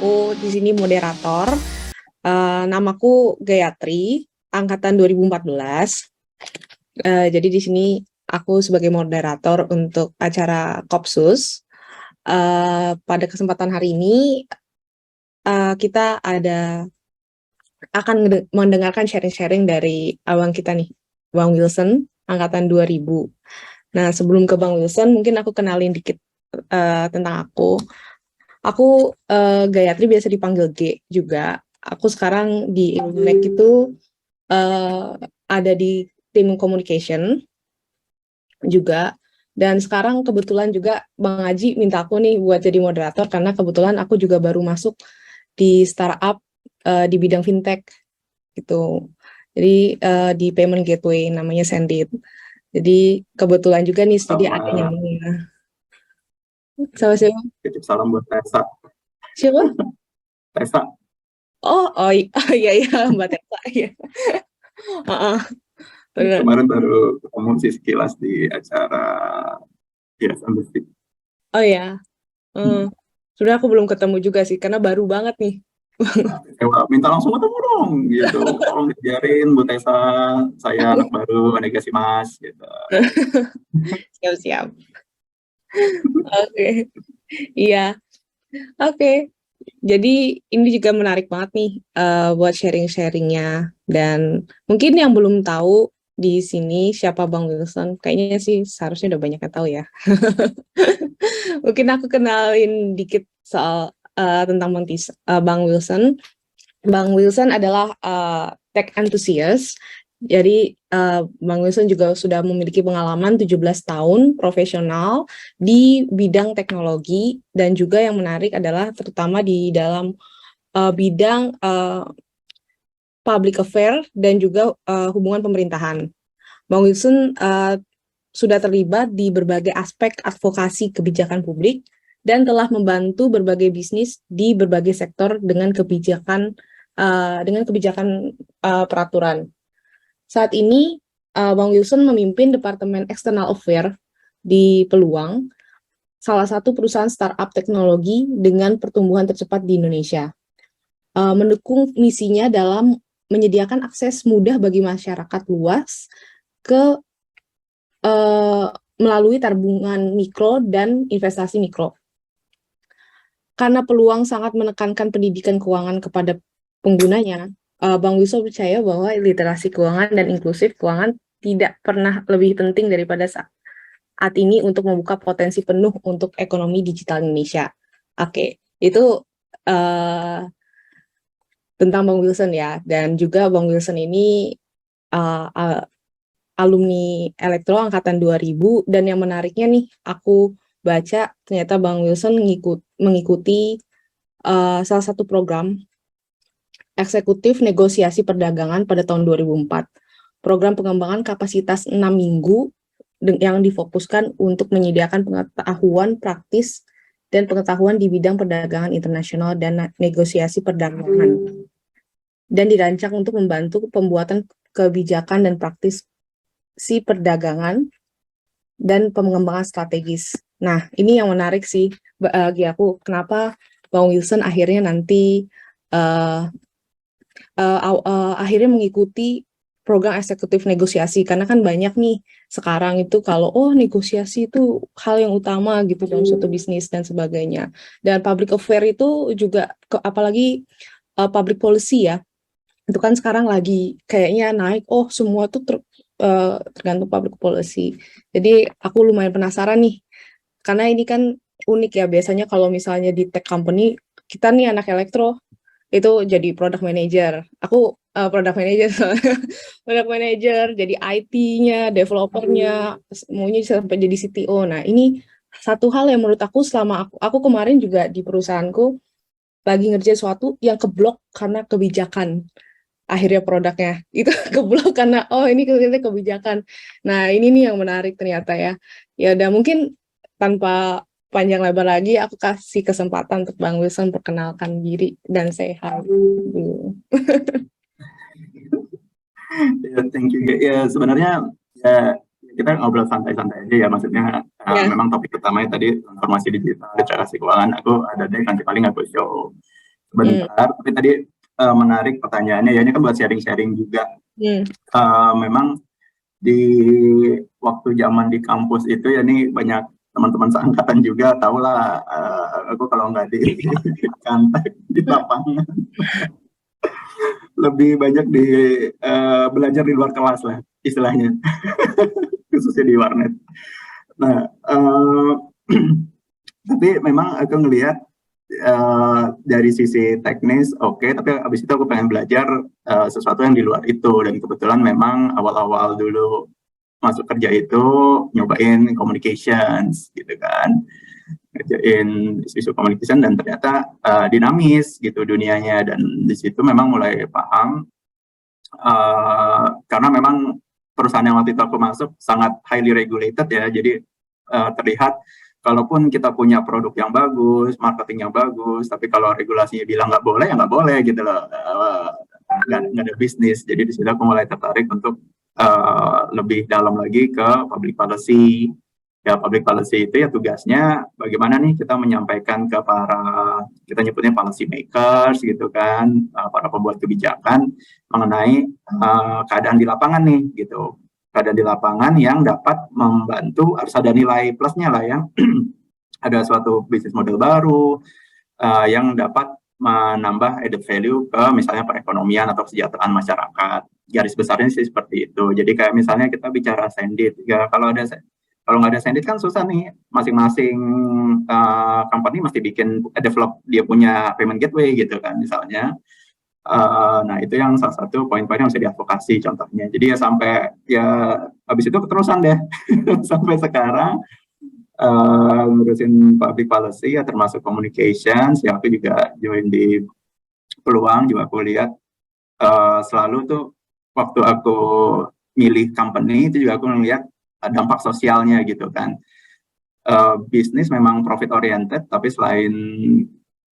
Aku di sini moderator. Namaku Gayatri, angkatan 2014. Jadi di sini aku sebagai moderator untuk acara Kopsus. Pada kesempatan hari ini kita akan mendengarkan sharing-sharing dari abang kita nih, Bang Wilson, angkatan 2000. Nah, sebelum ke Bang Wilson, mungkin aku kenalin dikit tentang aku. Aku Gayatri, biasa dipanggil G juga. Aku sekarang di Ilmek itu ada di tim communication juga. Dan sekarang kebetulan juga Bang Aji minta aku nih buat jadi moderator karena kebetulan aku juga baru masuk di startup di bidang fintech gitu. Jadi di payment gateway namanya Sendit. Jadi kebetulan juga nih jadi ada nyambungnya. Sama siapa? Titip salam buat Tessa. Siapa? Tessa. Oh iya Mbak Tessa ya. Kemarin baru ketemu sih sekilas di acara Yes Amnesty. Oh ya. Sudah aku belum ketemu juga sih karena baru banget nih. Minta langsung ketemu dong gitu. Tolong diajarin Bu Tessa, saya anak baru, negasi Mas gitu. Siap-siap. Oke. Iya. Oke. Jadi ini juga menarik banget nih buat sharing-sharingnya. Dan mungkin yang belum tahu di sini siapa Bang Wilson, kayaknya sih seharusnya udah banyak yang tahu ya. Mungkin aku kenalin dikit soal tentang Bang Wilson. Bang Wilson adalah tech enthusiast. Jadi Bang Wilson juga sudah memiliki pengalaman 17 tahun profesional di bidang teknologi, dan juga yang menarik adalah terutama di dalam bidang public affair dan juga hubungan pemerintahan. Bang Wilson sudah terlibat di berbagai aspek advokasi kebijakan publik dan telah membantu berbagai bisnis di berbagai sektor dengan kebijakan peraturan. Saat ini Bang Wilson memimpin Departemen External Affairs di Peluang, salah satu perusahaan startup teknologi dengan pertumbuhan tercepat di Indonesia. Mendukung misinya dalam menyediakan akses mudah bagi masyarakat luas ke melalui tabungan mikro dan investasi mikro. Karena Peluang sangat menekankan pendidikan keuangan kepada penggunanya, Bang Wilson percaya bahwa literasi keuangan dan inklusif keuangan tidak pernah lebih penting daripada saat ini untuk membuka potensi penuh untuk ekonomi digital Indonesia. Oke, itu tentang Bang Wilson ya. Dan juga Bang Wilson ini alumni Elektro angkatan 2000, dan yang menariknya nih, aku baca ternyata Bang Wilson mengikuti salah satu program eksekutif negosiasi perdagangan pada tahun 2004. Program pengembangan kapasitas 6 minggu yang difokuskan untuk menyediakan pengetahuan praktis dan pengetahuan di bidang perdagangan internasional dan negosiasi perdagangan. Dan dirancang untuk membantu pembuatan kebijakan dan praktis si perdagangan dan pengembangan strategis. Nah, ini yang menarik sih bagi aku, kenapa Bang Wilson akhirnya nanti akhirnya mengikuti program eksekutif negosiasi, karena kan banyak nih sekarang itu kalau negosiasi itu hal yang utama gitu dalam suatu bisnis dan sebagainya. Dan public affair itu juga apalagi public policy ya, itu kan sekarang lagi kayaknya naik, semua tuh tergantung public policy. Jadi aku lumayan penasaran nih, karena ini kan unik ya, biasanya kalau misalnya di tech company, kita nih anak elektro, itu jadi product manager. Aku product manager, product manager, jadi IT-nya, developernya, maunya sampai jadi CTO. Nah, ini satu hal yang menurut aku, selama aku kemarin juga di perusahaanku lagi ngerjain sesuatu yang keblok karena kebijakan. Akhirnya produknya itu keblok karena ini kebijakan. Nah, ini nih yang menarik ternyata ya. Ya udah, mungkin tanpa panjang lebar lagi, aku kasih kesempatan untuk Bang Wilson perkenalkan diri dan say hi dulu. Ya, thank you. Ya, sebenarnya ya kita ngobrol santai-santai aja ya, maksudnya memang topik utamanya tadi transformasi digital, literasi keuangan. Aku ada deh, nanti paling aku show sebentar. Tapi tadi menarik pertanyaannya, ya ini kan buat sharing-sharing juga. Memang di waktu zaman di kampus itu ya ini banyak teman-teman seangkatan juga tahu lah, aku kalau nggak di kantor di lapangan lebih banyak di belajar di luar kelas lah istilahnya, khususnya di warnet. Nah, tapi memang aku ngelihat dari sisi teknis oke, tapi abis itu aku pengen belajar sesuatu yang di luar itu, dan kebetulan memang awal-awal dulu masuk kerja itu nyobain communications gitu kan, ngerjain isu communication, dan ternyata dinamis gitu dunianya, dan di situ memang mulai paham karena memang perusahaan yang waktu itu aku masuk sangat highly regulated ya, jadi terlihat kalaupun kita punya produk yang bagus, marketing yang bagus, tapi kalau regulasinya bilang nggak boleh, ya nggak boleh gitu loh, nggak ada bisnis. Jadi di situ aku mulai tertarik untuk lebih dalam lagi ke public policy. Ya, public policy itu ya tugasnya bagaimana nih kita menyampaikan ke para, kita nyebutnya policy makers gitu kan, para pembuat kebijakan mengenai keadaan di lapangan nih gitu. Keadaan di lapangan yang dapat membantu, harus ada nilai plusnya lah ya. Ada suatu bisnis model baru yang dapat menambah added value ke misalnya perekonomian atau kesejahteraan masyarakat. Garis besarnya sih seperti itu. Jadi kayak misalnya kita bicara Sendit, ya kalau nggak ada Sendit kan susah nih, masing-masing company mesti bikin develop dia punya payment gateway gitu kan misalnya. Nah itu yang salah satu poin-poin yang bisa diadvokasi contohnya. Jadi ya sampai ya habis itu keterusan deh sampai sekarang ngurusin public policy ya, termasuk communications. Ya aku juga join di Peluang, juga aku lihat selalu tuh waktu aku milih company itu juga aku melihat dampak sosialnya gitu kan. Bisnis memang profit oriented, tapi selain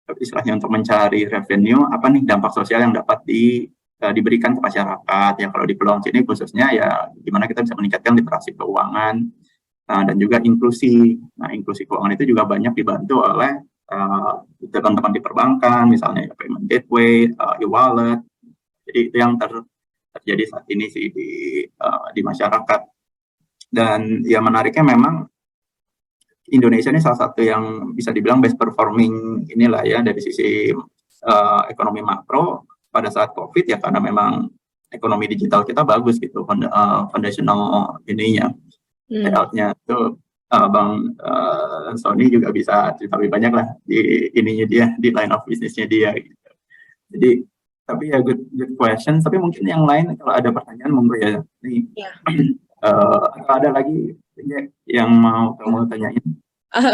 istilahnya untuk mencari revenue, apa nih dampak sosial yang dapat diberikan ke masyarakat ya. Kalau di Peluang sini khususnya ya gimana kita bisa meningkatkan literasi keuangan dan juga inklusi. Nah, inklusi keuangan itu juga banyak dibantu oleh teman-teman di perbankan, misalnya ya, payment gateway, e-wallet. Jadi itu yang terjadi saat ini sih di masyarakat. Dan ya menariknya memang Indonesia ini salah satu yang bisa dibilang best performing inilah ya dari sisi ekonomi makro pada saat COVID ya, karena memang ekonomi digital kita bagus gitu, foundational ininya, layoutnya itu. Bang Sony juga bisa cerita lebih banyak lah di ininya dia, di line of bisnisnya dia gitu. Jadi tapi ya good question. Tapi mungkin yang lain kalau ada pertanyaan monggo ya. Nih, atau ada lagi yang mau kamu tanyain?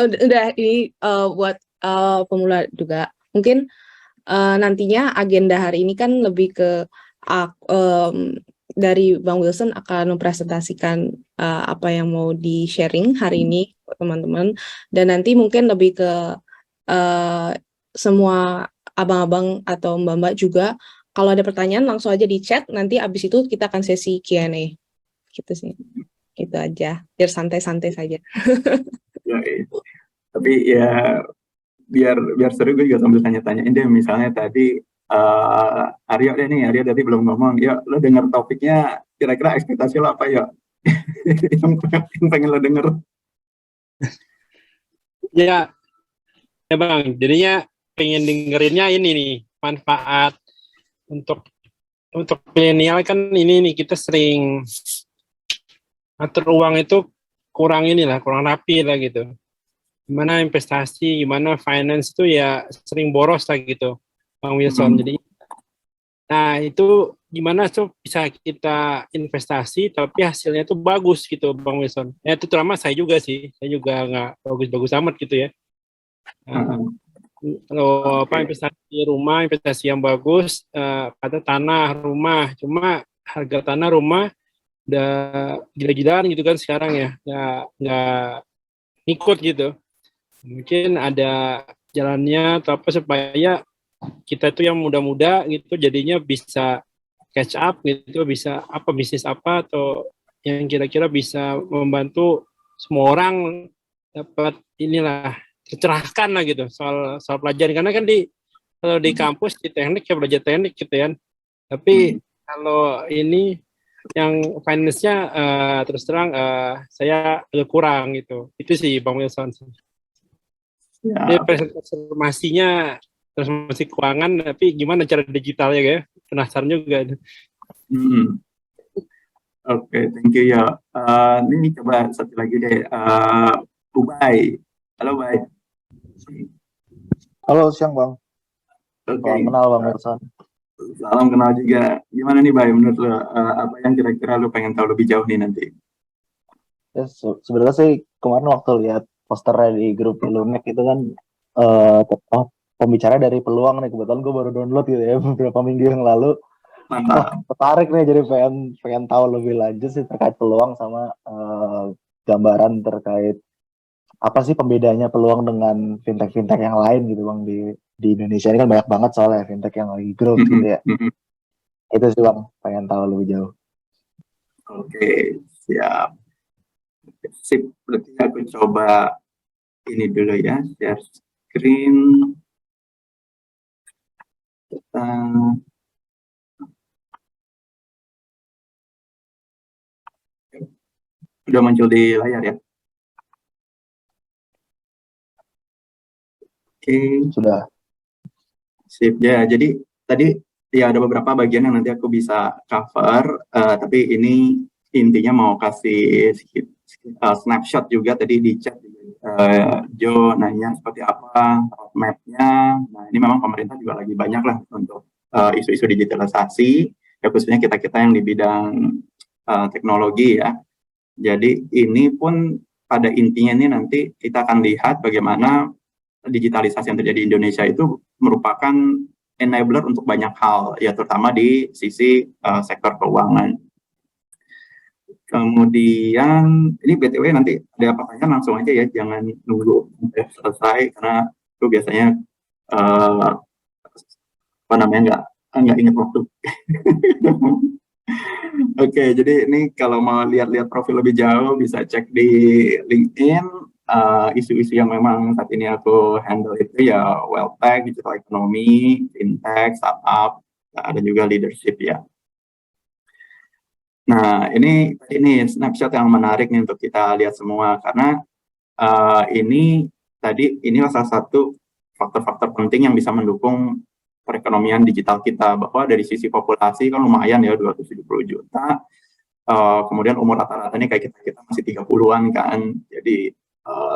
Udah ini buat pemula juga. Mungkin nantinya agenda hari ini kan lebih ke dari Bang Wilson akan mempresentasikan apa yang mau di-sharing hari ini teman-teman, dan nanti mungkin lebih ke semua abang-abang atau mbak-mbak juga, kalau ada pertanyaan langsung aja di chat, nanti abis itu kita akan sesi Q&A gitu sih. Itu aja, biar santai-santai saja. Ya, tapi ya biar seru, gue juga sambil tanya-tanyain deh, misalnya tadi Aryo tadi belum ngomong, ya lo denger topiknya kira-kira ekspektasi lo apa ya? yang pengen lo denger. Ya Bang, jadinya pengen dengerinnya ini nih, manfaat untuk milenial kan ini nih, kita sering atur uang itu kurang rapi lah gitu. Gimana investasi, gimana finance itu ya sering boros lah gitu, Bang Wilson. Jadi, nah itu gimana tuh bisa kita investasi tapi hasilnya tuh bagus gitu, Bang Wilson. Ya itu terutama saya juga nggak bagus-bagus amat gitu ya. Kalau investasi rumah, investasi yang bagus, pada tanah, rumah, cuma harga tanah, rumah udah gila-gilaan gitu kan sekarang ya, nggak ngikut gitu. Mungkin ada jalannya atau apa supaya kita itu yang muda-muda gitu jadinya bisa catch up gitu, bisa apa bisnis apa atau yang kira-kira bisa membantu semua orang dapat inilah tercerahkan lah gitu soal pelajaran, karena kan di kalau di kampus di teknik ya belajar teknik gitu kan. Tapi kalau ini yang finance-nya terus terang saya agak kurang gitu. Itu sih Bang Wilson. Dia Ya. transformasinya transformasi keuangan, tapi gimana cara digitalnya ya? Penasaran juga. Hmm. Oke, thank you ya. Ini coba satu lagi deh, Ubay. Halo, Ubay. Halo, siang Bang. Oke, Salam kenal Bang Wilson. salam kenal juga. Gimana nih, Bay? Menurut lo, apa yang kira-kira lo pengen tahu lebih jauh nih nanti? Ya, sebenarnya sih kemarin waktu lihat posternya di grup Ilumek itu kan pembicara dari peluang nih, kebetulan gue baru download gitu ya beberapa minggu yang lalu. Wah, Mantap. tertarik nih, jadi pengen tahu lebih lanjut sih terkait peluang sama gambaran terkait apa sih pembedanya peluang dengan fintech yang lain gitu Bang, di Indonesia ini kan banyak banget soalnya fintech yang lagi growth gitu ya. Itu sih Bang, pengen tahu lebih jauh. Oke, siap. Sip, berarti aku coba ini dulu ya, share screen. Udah muncul di layar ya. Oke, Sudah. sip ya. Jadi tadi ya ada beberapa bagian yang nanti aku bisa cover, tapi ini intinya mau kasih snapshot juga tadi di chat. Jo nanya seperti apa roadmap-nya. Nah, ini memang pemerintah juga lagi banyak lah untuk isu-isu digitalisasi, ya khususnya kita-kita yang di bidang teknologi ya. Jadi ini pun pada intinya ini nanti kita akan lihat bagaimana digitalisasi yang terjadi di Indonesia itu merupakan enabler untuk banyak hal, ya terutama di sisi sektor keuangan. Kemudian ini BTW nanti ada pertanyaan langsung aja ya, jangan nunggu sampai selesai karena itu biasanya apa namanya nggak ingat waktu. Oke, jadi ini kalau mau lihat-lihat profil lebih jauh bisa cek di LinkedIn. Isu-isu yang memang saat ini aku handle itu ya wealth tech, digital economy, fintech, startup, ada juga leadership ya. Nah, ini snapshot yang menarik nih untuk kita lihat semua karena ini salah satu faktor-faktor penting yang bisa mendukung perekonomian digital kita, bahwa dari sisi populasi kan lumayan ya 270 juta. Kemudian umur rata-ratanya kayak kita masih 30-an kan. Jadi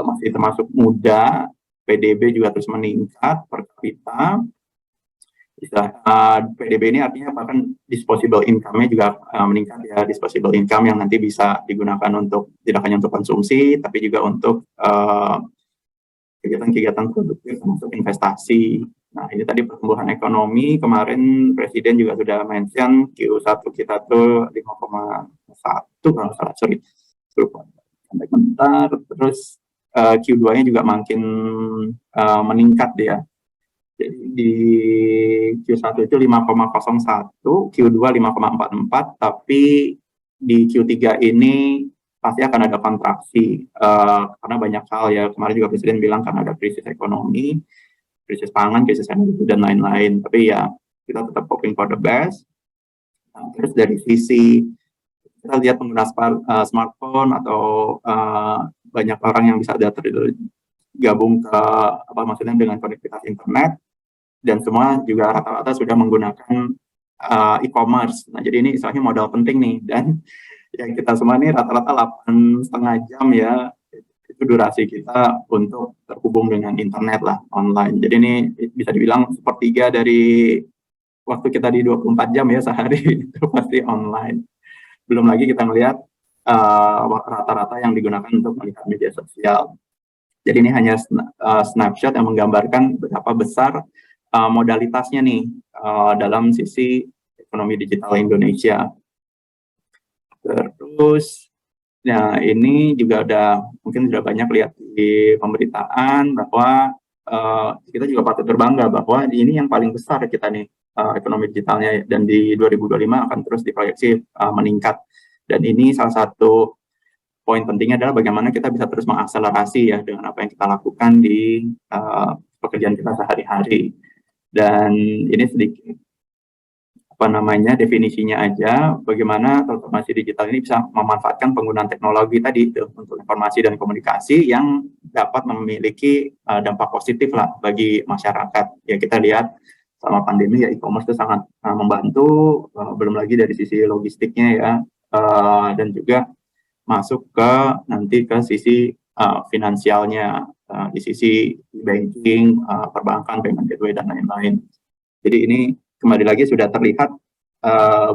masih termasuk muda, PDB juga terus meningkat per kapita. PDB ini artinya bahkan disposable income-nya juga meningkat ya, disposable income yang nanti bisa digunakan untuk tidak hanya untuk konsumsi tapi juga untuk kegiatan-kegiatan produktif termasuk investasi. Nah, ini tadi pertumbuhan ekonomi, kemarin Presiden juga sudah mention Q1 kita tuh 5,1 kalau salah, sampai bentar, terus Q2-nya juga makin meningkat ya. Jadi di Q1 itu 5,01, Q2 5,44, tapi di Q3 ini pasti akan ada kontraksi karena banyak hal ya. Kemarin juga Presiden bilang karena ada krisis ekonomi, krisis pangan, krisis energi, dan lain-lain. Tapi ya kita tetap hoping for the best. Nah, terus dari sisi kita lihat pengguna smartphone atau banyak orang yang bisa gabung ke maksudnya dengan konektivitas internet, dan semua juga rata-rata sudah menggunakan e-commerce. Nah, jadi ini istilahnya modal penting nih, dan yang kita semua ini rata-rata 8,5 jam ya itu durasi kita untuk terhubung dengan internet lah, online. Jadi ini bisa dibilang sepertiga dari waktu kita di 24 jam ya sehari itu pasti online. Belum lagi kita melihat rata-rata yang digunakan untuk melihat media sosial. Jadi ini hanya snapshot yang menggambarkan berapa besar modalitasnya nih dalam sisi ekonomi digital Indonesia. Terus, nah ini juga mungkin sudah banyak lihat di pemberitaan bahwa kita juga patut berbangga bahwa ini yang paling besar kita nih ekonomi digitalnya, dan di 2025 akan terus diproyeksi meningkat. Dan ini salah satu poin pentingnya adalah bagaimana kita bisa terus mengakselerasi ya dengan apa yang kita lakukan di pekerjaan kita sehari-hari. Dan ini sedikit definisinya aja, bagaimana transformasi digital ini bisa memanfaatkan penggunaan teknologi tadi itu untuk informasi dan komunikasi yang dapat memiliki dampak positif lah bagi masyarakat. Ya kita lihat selama pandemi ya e-commerce itu sangat membantu, belum lagi dari sisi logistiknya ya, dan juga masuk ke sisi finansialnya, di sisi banking, perbankan, payment gateway dan lain-lain. Jadi ini kembali lagi sudah terlihat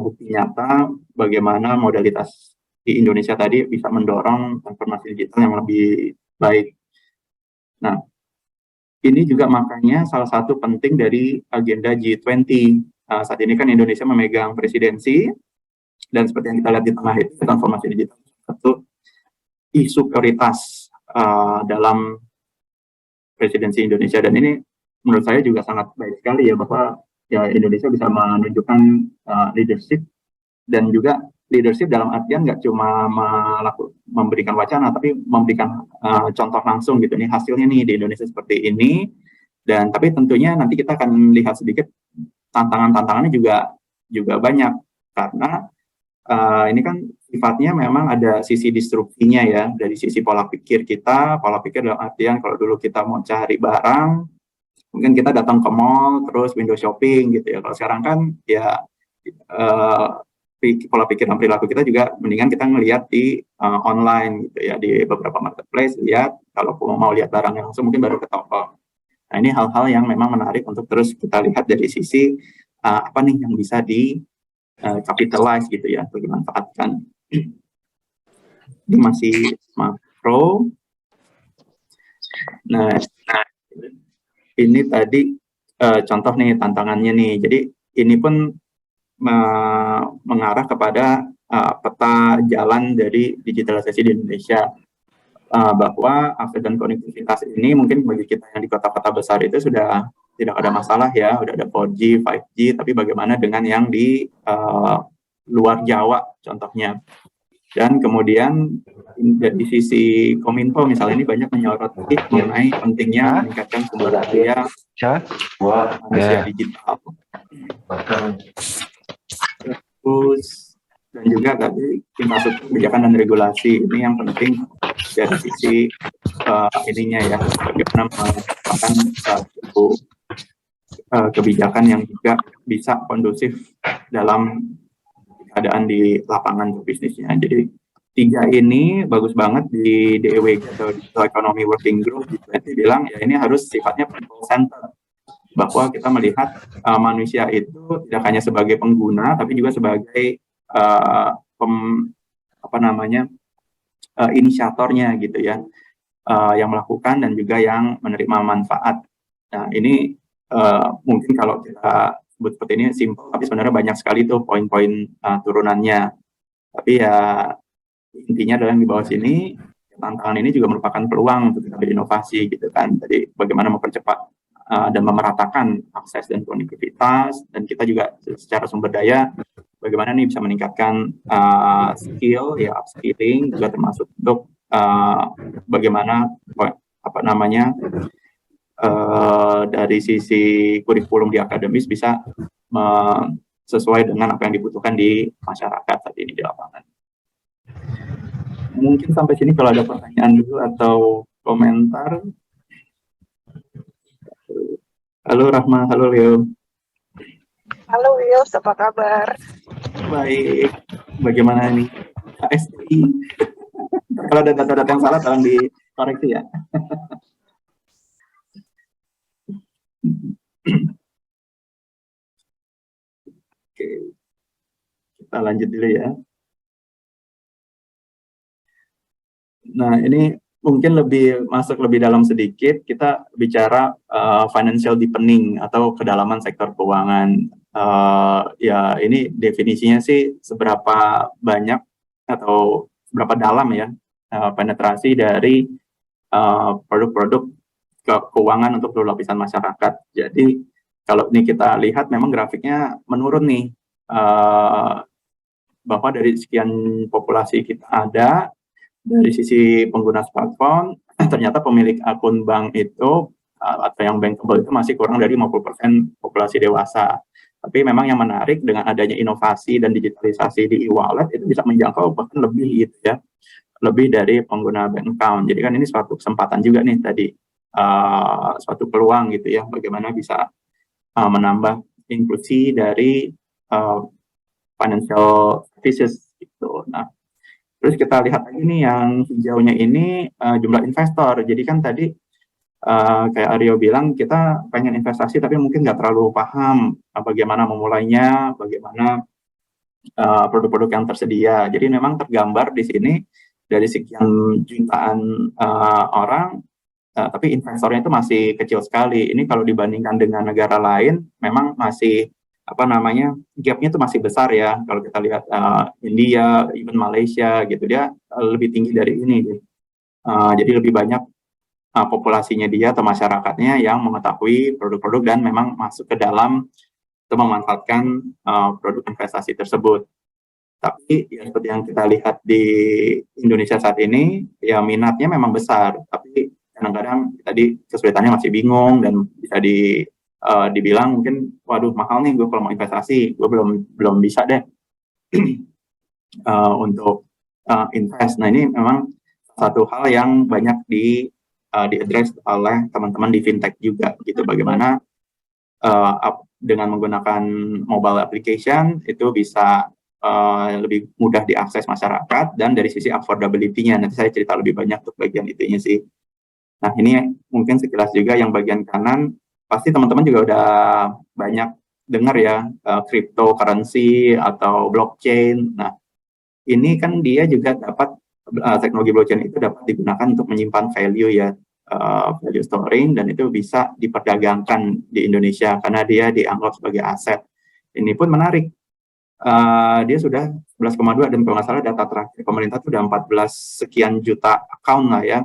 bukti nyata bagaimana modalitas di Indonesia tadi bisa mendorong transformasi digital yang lebih baik. Nah, ini juga makanya salah satu penting dari agenda G20. Saat ini kan Indonesia memegang presidensi, dan seperti yang kita lihat di tengah itu, transformasi digital satu isu prioritas dalam presidensi Indonesia, dan ini menurut saya juga sangat baik sekali ya, bahwa ya Indonesia bisa menunjukkan leadership, dan juga leadership dalam artian nggak cuma memberikan wacana, tapi memberikan contoh langsung gitu nih, hasilnya nih di Indonesia seperti ini. Dan tapi tentunya nanti kita akan lihat sedikit tantangannya juga banyak, karena ini kan sifatnya memang ada sisi disrupsinya ya, dari sisi pola pikir kita. Pola pikir dalam artian kalau dulu kita mau cari barang, mungkin kita datang ke mall terus window shopping gitu ya. Kalau sekarang kan ya pola pikir dan perilaku kita juga mendingan kita ngelihat di online gitu ya, di beberapa marketplace, lihat kalau mau lihat barangnya langsung mungkin baru ke toko. Nah, ini hal-hal yang memang menarik untuk terus kita lihat dari sisi apa nih yang bisa di capitalize gitu ya, untuk dimanfaatkan. Ini masih makro. Nah, ini tadi contoh nih tantangannya nih. Jadi ini pun mengarah kepada peta jalan dari digitalisasi di Indonesia, bahwa akses dan konektivitas ini mungkin bagi kita yang di kota-kota besar itu sudah tidak ada masalah ya, udah ada 4G, 5G, tapi bagaimana dengan yang di luar Jawa contohnya. Dan kemudian dari sisi Kominfo misalnya ini banyak menyoroti mengenai pentingnya meningkatkan sumber daya manusia digital. Terus dan juga tadi infrastruktur kebijakan dan regulasi ini yang penting dari sisi ininya ya, bagaimana melakukan satu kebijakan yang juga bisa kondusif dalam keadaan di lapangan bisnisnya. Jadi 3 ini bagus banget di DEWG atau Digital Economy Working Group G20 bilang ya ini harus sifatnya people center, bahwa kita melihat manusia itu tidak hanya sebagai pengguna tapi juga sebagai inisiatornya gitu ya, yang melakukan dan juga yang menerima manfaat. Nah ini mungkin kalau kita sebut seperti ini simple, tapi sebenarnya banyak sekali tuh poin-poin turunannya. Tapi ya intinya adalah di bawah sini, tantangan ini juga merupakan peluang untuk kita berinovasi gitu kan. Jadi bagaimana mempercepat dan memeratakan akses dan konektivitas, dan kita juga secara sumber daya bagaimana nih bisa meningkatkan skill ya, upskilling juga termasuk untuk bagaimana dari sisi kurikulum di akademis bisa sesuai dengan apa yang dibutuhkan di masyarakat saat ini di lapangan. Mungkin sampai sini kalau ada pertanyaan dulu atau komentar. Halo Rahma, halo Leo. Halo Will, apa kabar? Baik, bagaimana ini KSI? Kalau ada data-data yang salah tolong dikoreksi ya. Oke, kita lanjut dulu ya. Nah, ini mungkin masuk lebih dalam sedikit, kita bicara financial deepening atau kedalaman sektor keuangan. Ya, ini definisinya sih seberapa banyak atau seberapa dalam ya penetrasi dari produk-produk keuangan untuk seluruh lapisan masyarakat. Jadi kalau ini kita lihat memang grafiknya menurun nih, bahwa dari sekian populasi kita ada, dari sisi pengguna smartphone ternyata pemilik akun bank itu atau yang bankable itu masih kurang dari 50% populasi dewasa. Tapi memang yang menarik dengan adanya inovasi dan digitalisasi di e-wallet itu bisa menjangkau bahkan lebih gitu ya, lebih dari pengguna bank account. Jadi kan ini suatu kesempatan juga nih tadi, suatu peluang gitu ya, bagaimana bisa menambah inklusi dari financial services gitu. Nah, terus kita lihat lagi nih yang hijaunya ini jumlah investor. Jadi kan tadi kayak Aryo bilang, kita pengen investasi tapi mungkin nggak terlalu paham bagaimana memulainya, bagaimana produk-produk yang tersedia. Jadi memang tergambar di sini dari sekian jutaan orang, tapi investornya itu masih kecil sekali. Ini kalau dibandingkan dengan negara lain, memang masih gapnya itu masih besar ya. Kalau kita lihat India, even Malaysia gitu, dia lebih tinggi dari ini. Jadi lebih banyak populasinya dia atau masyarakatnya yang mengetahui produk-produk dan memang masuk ke dalam untuk memanfaatkan produk investasi tersebut. Tapi ya, seperti yang kita lihat di Indonesia saat ini, ya minatnya memang besar, tapi kadang-kadang tadi kesulitannya masih bingung dan bisa dibilang mungkin, waduh mahal nih gue kalau mau investasi, gue belum bisa deh untuk invest. Nah ini memang satu hal yang banyak diaddress oleh teman-teman di fintech juga gitu, bagaimana dengan menggunakan mobile application itu bisa lebih mudah diakses masyarakat, dan dari sisi affordability-nya nanti saya cerita lebih banyak untuk bagian itunya sih. Nah ini mungkin sekilas juga yang bagian kanan, pasti teman-teman juga udah banyak dengar ya cryptocurrency atau blockchain. Nah ini kan dia juga dapat teknologi blockchain itu dapat digunakan untuk menyimpan value ya, value storing, dan itu bisa diperdagangkan di Indonesia karena dia dianggap sebagai aset. Ini pun menarik. Dia sudah 11,2 dan kalau nggak salah data terakhir pemerintah itu udah 14 sekian juta account lah ya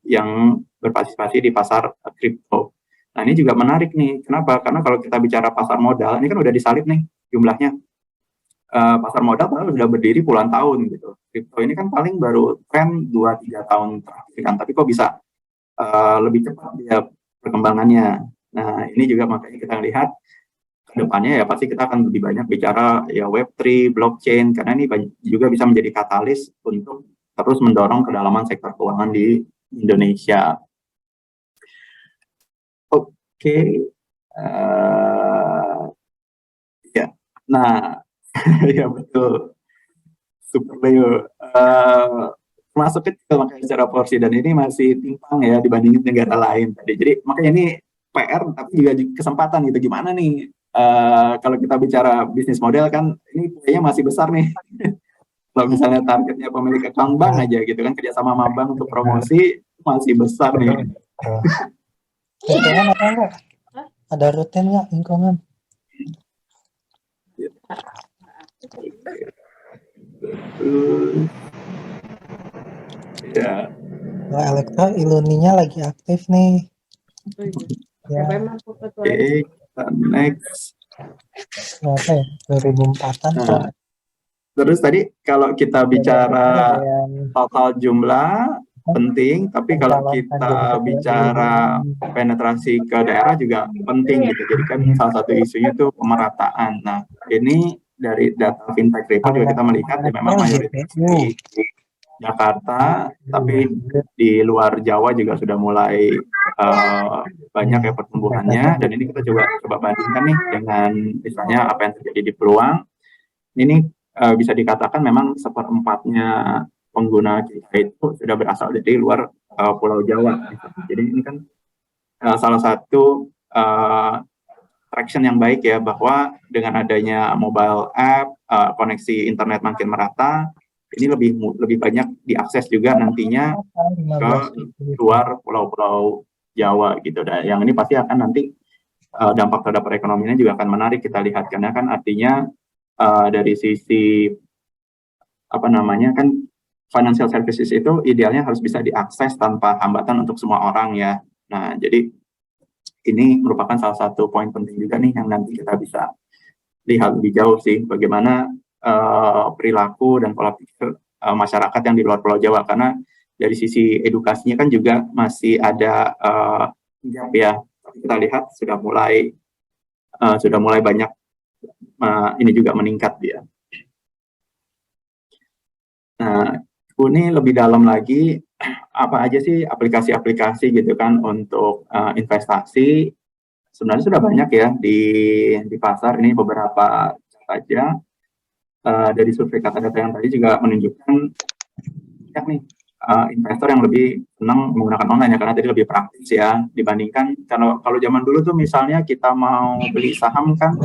yang berpartisipasi di pasar kripto. Nah ini juga menarik nih. Kenapa? Karena kalau kita bicara pasar modal, ini kan udah disalib nih jumlahnya. Pasar modal padahal sudah berdiri puluhan tahun gitu. Kripto ini kan paling baru tren 2-3 tahun terakhir kan, tapi kok bisa lebih cepat dia perkembangannya. Nah ini juga makanya kita lihat ke depannya ya pasti kita akan lebih banyak bicara ya Web3, blockchain, karena ini juga bisa menjadi katalis untuk terus mendorong kedalaman sektor keuangan di Indonesia. Oke. Ya, nah ya betul, super Leo masuk kecil makanya secara porsi, dan ini masih timpang ya dibandingin negara lain tadi. Jadi makanya ini PR tapi juga kesempatan gitu, gimana nih kalau kita bicara bisnis model kan ini kayaknya masih besar nih. Kalau misalnya targetnya pemilik account bank aja gitu kan, kerjasama sama bank untuk promosi masih besar nih. Lingkungan apa enggak? Ada rutin nggak lingkungan? Ya. Wah, Elektro Iluninya lagi aktif nih. Ya. Oke, next. Berapa ya? 2004-an. Nah, terus tadi kalau kita bicara total jumlah penting, tapi kalau kita bicara penetrasi ke daerah juga penting gitu. Jadi kan salah satu isunya itu pemerataan. Nah, ini dari data fintech report juga kita melihat ya memang mayoritas di Jakarta, tapi di luar Jawa juga sudah mulai banyak ya pertumbuhannya. Dan ini kita coba bandingkan nih dengan misalnya apa yang terjadi di Peluang. Ini bisa dikatakan memang 1/4-nya pengguna kita itu sudah berasal dari luar Pulau Jawa. Jadi ini kan salah satu traction yang baik ya, bahwa dengan adanya mobile app, koneksi internet makin merata, ini lebih banyak diakses juga nantinya ke luar pulau-pulau Jawa gitu. Dan yang ini pasti akan nanti dampak terhadap perekonomiannya juga akan menarik kita lihat, karena kan artinya dari sisi kan financial services itu idealnya harus bisa diakses tanpa hambatan untuk semua orang ya. Nah jadi ini merupakan salah satu poin penting juga nih yang nanti kita bisa lihat lebih jauh sih, bagaimana perilaku dan pola pikir masyarakat yang di luar Pulau Jawa, karena dari sisi edukasinya kan juga masih ada gap ya. Kita lihat sudah mulai banyak ini juga meningkat dia. Nah, ini lebih dalam lagi apa aja sih aplikasi-aplikasi gitu kan untuk investasi. Sebenarnya sudah banyak ya di pasar. Ini beberapa saja dari survei kata data yang tadi juga menunjukkan banyak nih investor yang lebih senang menggunakan online ya, karena tadi lebih praktis ya dibandingkan kalau zaman dulu tuh misalnya kita mau beli saham kan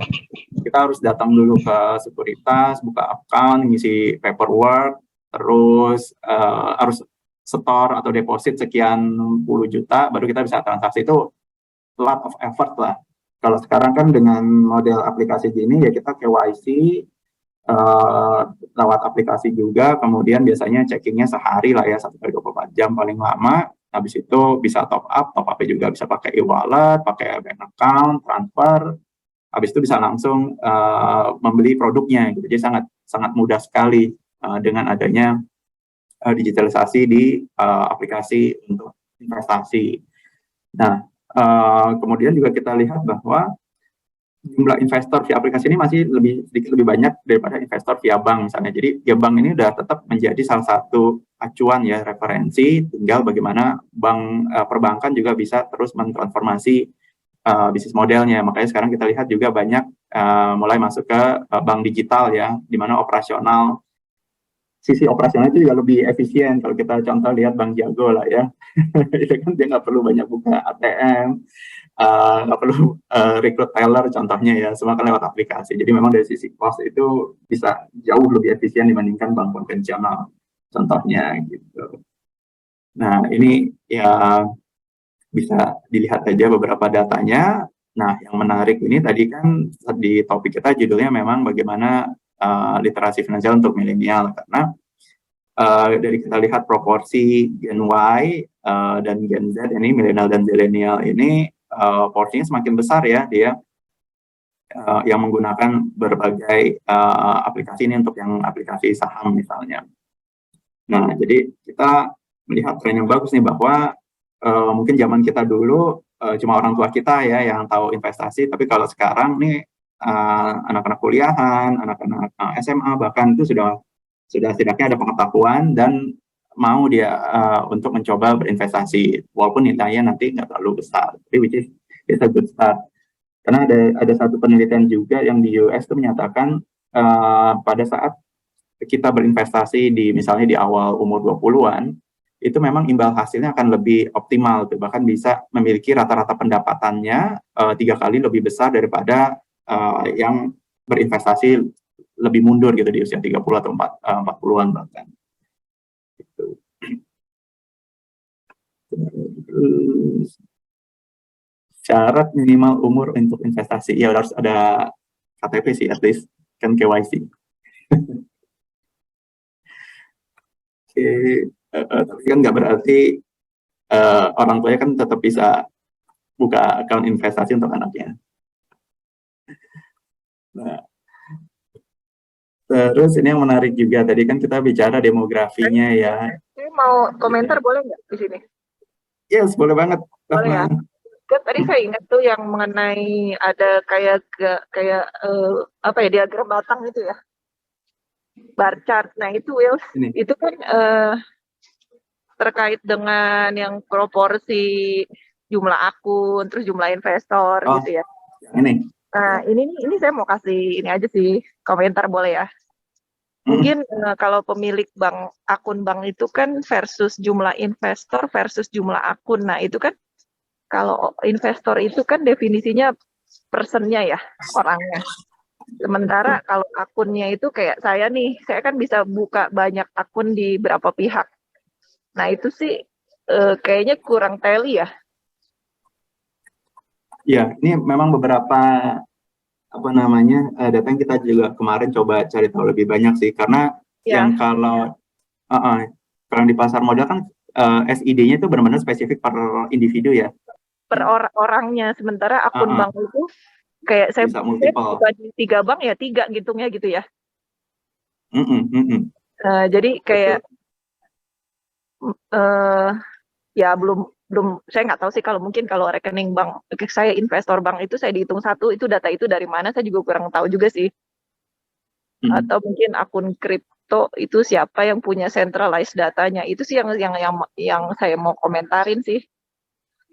kita harus datang dulu ke sekuritas, buka account, ngisi paperwork, terus harus setor atau deposit sekian puluh juta baru kita bisa transaksi. Itu lot of effort lah. Kalau sekarang kan dengan model aplikasi gini ya kita KYC lewat aplikasi juga, kemudian biasanya checkingnya sehari lah ya, 1x24 jam paling lama. Habis itu bisa top up juga bisa pakai e-wallet, pakai bank account, transfer. Habis itu bisa langsung membeli produknya gitu. Jadi sangat mudah sekali dengan adanya digitalisasi di aplikasi untuk investasi. Nah, kemudian juga kita lihat bahwa jumlah investor via aplikasi ini masih sedikit lebih banyak daripada investor via bank misalnya. Jadi ya bank ini udah tetap menjadi salah satu acuan ya, referensi. Tinggal bagaimana bank perbankan juga bisa terus mentransformasi bisnis modelnya. Makanya sekarang kita lihat juga banyak mulai masuk ke bank digital ya, di mana sisi operasional itu juga lebih efisien. Kalau kita contoh lihat Bank Jago lah ya, itu kan dia nggak perlu banyak buka ATM, nggak perlu rekrut teller contohnya ya, semua kan lewat aplikasi. Jadi memang dari sisi cost itu bisa jauh lebih efisien dibandingkan bank konvensional contohnya gitu. Nah ini ya bisa dilihat aja beberapa datanya. Nah yang menarik ini tadi kan di topik kita judulnya memang bagaimana literasi finansial untuk milenial, karena dari kita lihat proporsi Gen Y dan Gen Z ini, milenial dan zilenial ini porsinya semakin besar ya dia yang menggunakan berbagai aplikasi ini untuk yang aplikasi saham misalnya. Nah, jadi kita melihat tren yang bagus nih bahwa mungkin zaman kita dulu cuma orang tua kita ya yang tahu investasi, tapi kalau sekarang nih anak-anak kuliahan, anak-anak SMA bahkan itu sudah setidaknya ada pengetahuan dan mau dia untuk mencoba berinvestasi walaupun nilainya nanti nggak terlalu besar, tapi which is it's a good start. Karena ada satu penelitian juga yang di US itu menyatakan pada saat kita berinvestasi misalnya di awal umur 20-an itu memang imbal hasilnya akan lebih optimal tuh, bahkan bisa memiliki rata-rata pendapatannya 3 kali lebih besar daripada yang berinvestasi lebih mundur gitu di usia 30 atau 40-an bahkan. Gitu. Syarat minimal umur untuk investasi ya harus ada KTP sih, at least kan KYC. Oke, tapi kan nggak berarti orang tuanya kan tetap bisa buka account investasi untuk anaknya. Nah, terus ini yang menarik juga, tadi kan kita bicara demografinya ya. Saya mau komentar boleh nggak di sini? Yes, boleh banget. Boleh ya. Kan tadi saya ingat tuh yang mengenai ada kayak apa ya, diagram batang itu ya, bar chart. Nah itu Will, itu kan terkait dengan yang proporsi jumlah akun, terus jumlah investor gitu ya. Ini. Nah ini saya mau kasih ini aja sih komentar boleh ya. Mungkin kalau pemilik akun bank itu kan versus jumlah investor versus jumlah akun. Nah itu kan kalau investor itu kan definisinya personnya ya, orangnya. Sementara kalau akunnya itu kayak saya nih, saya kan bisa buka banyak akun di berapa pihak. Nah itu sih kayaknya kurang tally ya. Ya, ini memang beberapa data yang kita juga kemarin coba cari tahu lebih banyak sih, karena yang kalau di pasar modal kan SID-nya itu benar-benar spesifik per individu ya. Per orangnya, sementara akun bank itu kayak saya buka di 3 bank ya 3 ngitungnya gitu ya. Jadi kayak ya belum saya nggak tahu sih kalau mungkin kalau rekening bank saya investor bank itu saya dihitung satu, itu data itu dari mana saya juga kurang tahu juga sih. Atau mungkin akun kripto itu siapa yang punya centralized datanya, itu sih yang saya mau komentarin sih.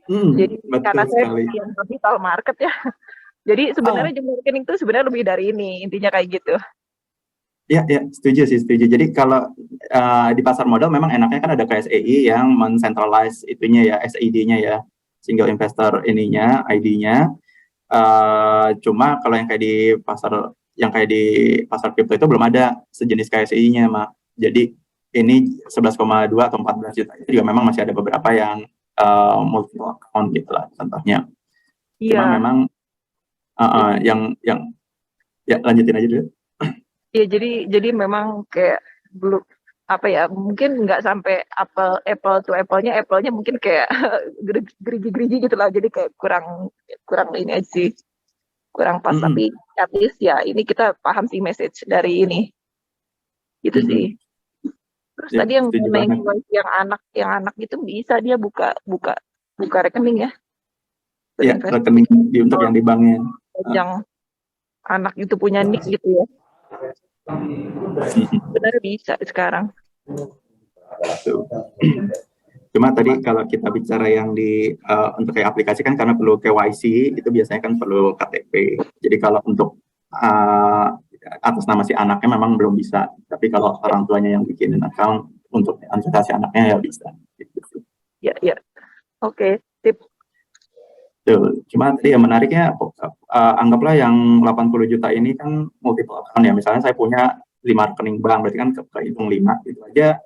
Jadi Betul karena saya sekali. yang capital market ya, jadi sebenarnya jumlah rekening itu sebenarnya lebih dari ini, intinya kayak gitu. Ya, setuju sih, setuju. Jadi kalau di pasar modal memang enaknya kan ada KSEI yang men-centralize itunya ya, SID-nya ya, single investor ininya, ID-nya. Cuma kalau yang kayak di pasar kripto itu belum ada sejenis KSEI-nya, Mak. Jadi ini 11,2 atau 14 juta itu juga memang masih ada beberapa yang multiple account gitu lah contohnya. Cuma Iya. memang yang ya lanjutin aja dulu. Iya, jadi memang kayak belum apa ya, mungkin nggak sampai apple to apple-nya mungkin kayak gerigi-gerigi gitu lah, jadi kayak kurang ini aja sih, kurang pas. Tapi at least ya ini kita paham sih message dari ini gitu sih. Terus Ya, tadi yang setuju banget. yang anak itu bisa dia buka rekening ya, Ya, rekening untuk yang di banknya. yang anak itu punya nik gitu ya, sebenarnya bisa sekarang. Cuma tadi kalau kita bicara yang untuk kayak aplikasi kan karena perlu KYC, itu biasanya kan perlu KTP. Jadi kalau untuk atas nama si anaknya memang belum bisa. Tapi kalau orang tuanya yang bikinin account untuk investasi anaknya ya bisa. Gitu. Ya. Oke, tip. Tuh. Cuma tadi yang menariknya, anggaplah yang 80 juta ini kan multiple account ya. Misalnya saya punya 5 rekening bank, berarti kan kehitung 5 gitu aja.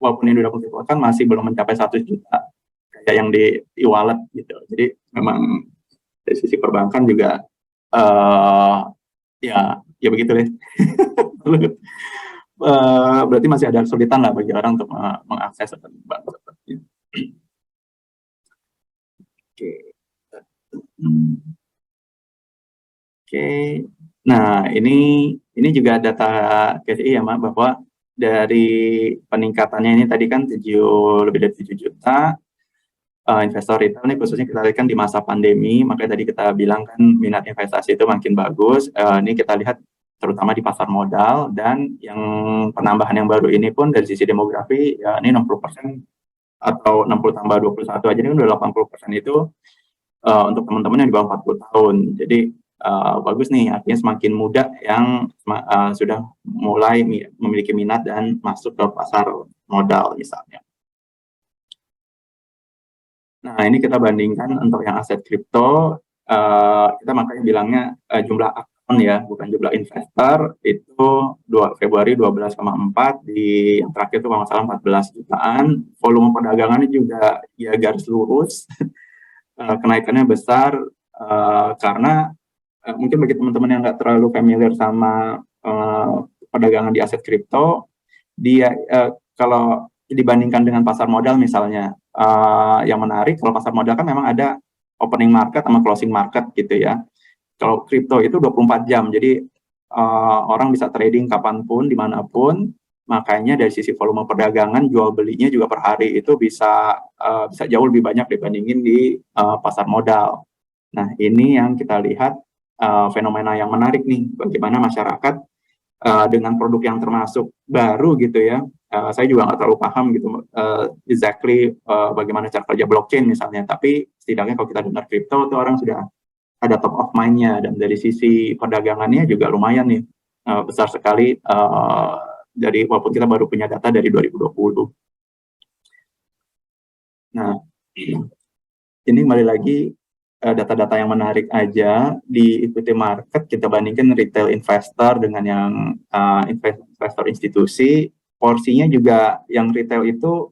Walaupun ini udah multiple account masih belum mencapai 100 juta kayak yang di e-wallet gitu. Jadi memang dari sisi perbankan juga ya begitu deh. Berarti masih ada kesulitan lah bagi orang untuk mengakses rekening bank seperti itu. Oke. Nah, ini juga data KSI ya, Mak, bahwa dari peningkatannya ini tadi kan lebih dari 7 juta investor retail ini khususnya kita lihat kan di masa pandemi, makanya tadi kita bilang kan minat investasi itu makin bagus. Ini kita lihat terutama di pasar modal, dan yang penambahan yang baru ini pun dari sisi demografi ya ini 60% atau 60 tambah 21 aja ini udah 80% itu untuk teman-teman yang di bawah 40 tahun. Jadi bagus nih, artinya semakin muda yang sudah mulai memiliki minat dan masuk ke pasar modal misalnya. Nah, ini kita bandingkan untuk yang aset kripto, kita makanya bilangnya jumlah akun ya, bukan jumlah investor, itu Februari 12,4, di yang terakhir itu kalau nggak salah 14 jutaan, volume perdagangannya juga ya garis lurus, kenaikannya besar, karena mungkin bagi teman-teman yang nggak terlalu familiar sama perdagangan di aset kripto, dia kalau dibandingkan dengan pasar modal misalnya, yang menarik kalau pasar modal kan memang ada opening market sama closing market gitu ya. Kalau kripto itu 24 jam, jadi orang bisa trading kapanpun, dimanapun. Makanya dari sisi volume perdagangan, jual belinya juga per hari itu bisa jauh lebih banyak dibandingin di pasar modal. Nah, ini yang kita lihat fenomena yang menarik nih, bagaimana masyarakat dengan produk yang termasuk baru gitu ya. Saya juga nggak terlalu paham gitu exactly bagaimana cara kerja blockchain misalnya, tapi setidaknya kalau kita dengar kripto itu orang sudah ada top of mind-nya, dan dari sisi perdagangannya juga lumayan nih, besar sekali dari walaupun kita baru punya data dari 2020. Nah, ini kembali lagi data-data yang menarik aja di equity market, kita bandingkan retail investor dengan yang investor institusi, porsinya juga yang retail itu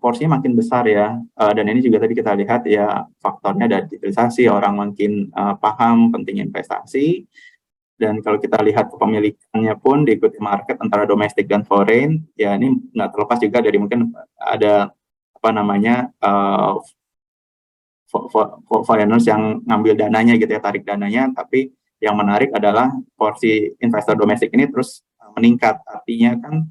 porsinya makin besar ya, dan ini juga tadi kita lihat ya faktornya ada digitalisasi, orang makin paham penting investasi, dan kalau kita lihat kepemilikannya pun di equity market antara domestik dan foreign, ya ini nggak terlepas juga dari mungkin ada apa namanya foreigners yang ngambil dananya gitu ya, tarik dananya, tapi yang menarik adalah porsi investor domestik ini terus meningkat, artinya kan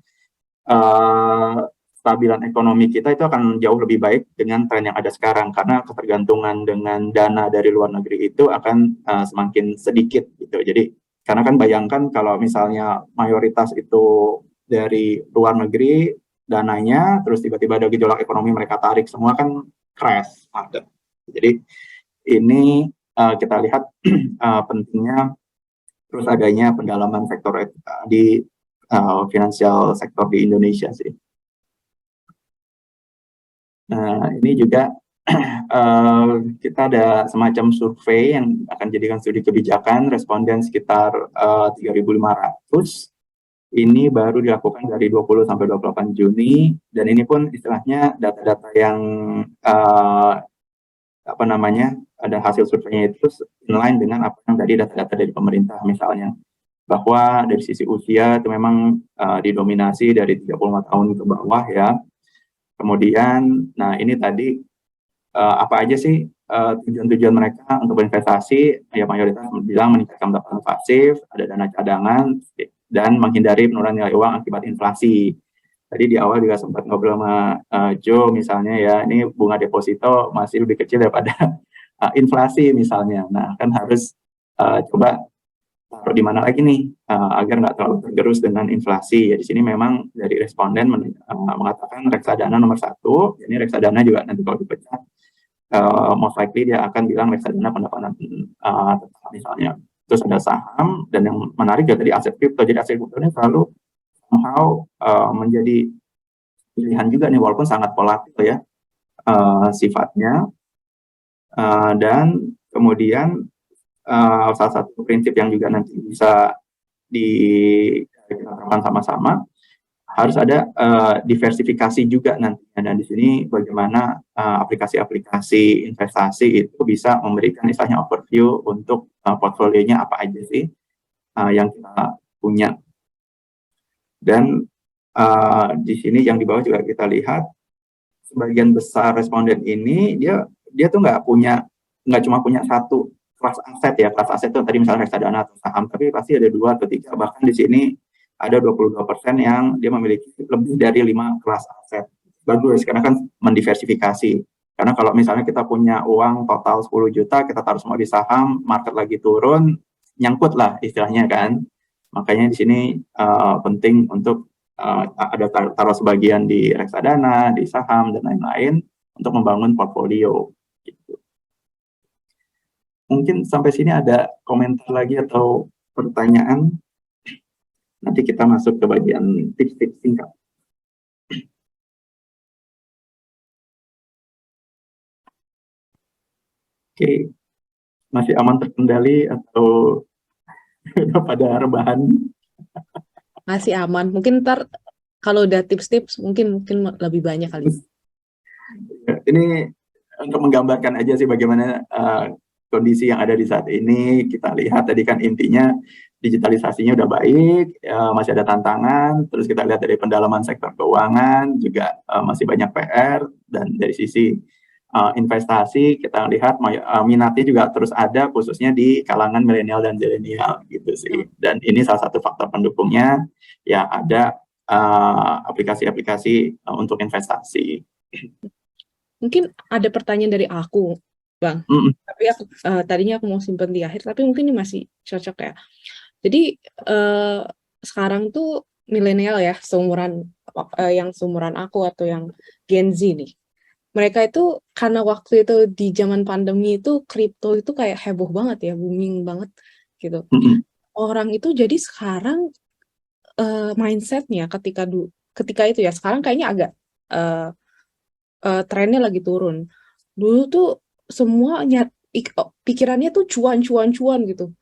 kestabilan ekonomi kita itu akan jauh lebih baik dengan tren yang ada sekarang, karena ketergantungan dengan dana dari luar negeri itu akan semakin sedikit gitu. Jadi karena kan bayangkan kalau misalnya mayoritas itu dari luar negeri dananya, terus tiba-tiba ada gejolak ekonomi mereka tarik semua, kan crash ada. Jadi ini kita lihat pentingnya terus adanya pendalaman sektor di finansial sektor di Indonesia sih. Nah, ini juga kita ada semacam survei yang akan jadikan studi kebijakan, responden sekitar 3.500. Ini baru dilakukan dari 20 sampai 28 Juni, dan ini pun istilahnya data-data yang ada hasil surveinya itu inline dengan apa yang tadi data-data dari pemerintah, misalnya bahwa dari sisi usia itu memang didominasi dari 35 tahun ke bawah ya. Kemudian, nah ini tadi apa aja sih tujuan-tujuan mereka untuk berinvestasi? Ya mayoritas bilang meningkatkan pendapatan pasif, ada dana cadangan, dan menghindari penurunan nilai uang akibat inflasi. Tadi di awal juga sempat ngobrol sama Joe misalnya ya, ini bunga deposito masih lebih kecil daripada inflasi misalnya. Nah kan harus coba taruh di mana lagi nih agar nggak terlalu tergerus dengan inflasi. Ya di sini memang dari responden mengatakan reksadana nomor 1. Ini reksadana juga nanti kalau dipecah most likely dia akan bilang reksadana pendapatan tetap misalnya. Terus ada saham, dan yang menarik juga tadi aset kripto. Jadi aset kripto ini selalu somehow menjadi pilihan juga nih, walaupun sangat volatil ya sifatnya. Dan kemudian salah satu prinsip yang juga nanti bisa diterapkan sama-sama, harus ada diversifikasi juga nantinya. Dan di sini bagaimana aplikasi-aplikasi investasi itu bisa memberikan istilahnya overview untuk portfolionya apa aja sih yang kita punya. Dan di sini yang di bawah juga kita lihat sebagian besar responden ini dia tuh nggak cuma punya satu kelas aset ya. Kelas aset itu tadi misalnya reksadana atau saham, tapi pasti ada 2 atau 3, bahkan di sini ada 22% yang dia memiliki lebih dari 5 kelas aset. Bagus, karena kan mendiversifikasi. Karena kalau misalnya kita punya uang total 10 juta, kita taruh semua di saham, market lagi turun, nyangkut lah istilahnya kan. Makanya di sini penting untuk ada taruh sebagian di reksadana, di saham, dan lain-lain untuk membangun portfolio. Gitu. Mungkin sampai sini ada komentar lagi atau pertanyaan? Nanti kita masuk ke bagian tips-tips singkat. Oke, masih aman terkendali atau udah pada rebahan? Masih aman. Mungkin ntar kalau udah tips-tips mungkin lebih banyak kali. Ini untuk menggambarkan aja sih bagaimana kondisi yang ada di saat ini. Kita lihat tadi kan intinya digitalisasinya udah baik, masih ada tantangan. Terus kita lihat dari pendalaman sektor keuangan juga masih banyak PR, dan dari sisi investasi kita lihat minatnya juga terus ada, khususnya di kalangan milenial dan zilenial gitu sih. Dan ini salah satu faktor pendukungnya ya, ada aplikasi-aplikasi untuk investasi. Mungkin ada pertanyaan dari aku, Bang. Tapi aku tadinya aku mau simpen di akhir, tapi mungkin ini masih cocok ya. Jadi sekarang tuh milenial ya, yang seumuran aku atau yang Gen Z nih. Mereka itu karena waktu itu di zaman pandemi itu kripto itu kayak heboh banget ya, booming banget gitu. Orang itu jadi sekarang mindsetnya ketika itu ya, sekarang kayaknya agak trennya lagi turun. Dulu tuh semua pikirannya tuh cuan gitu.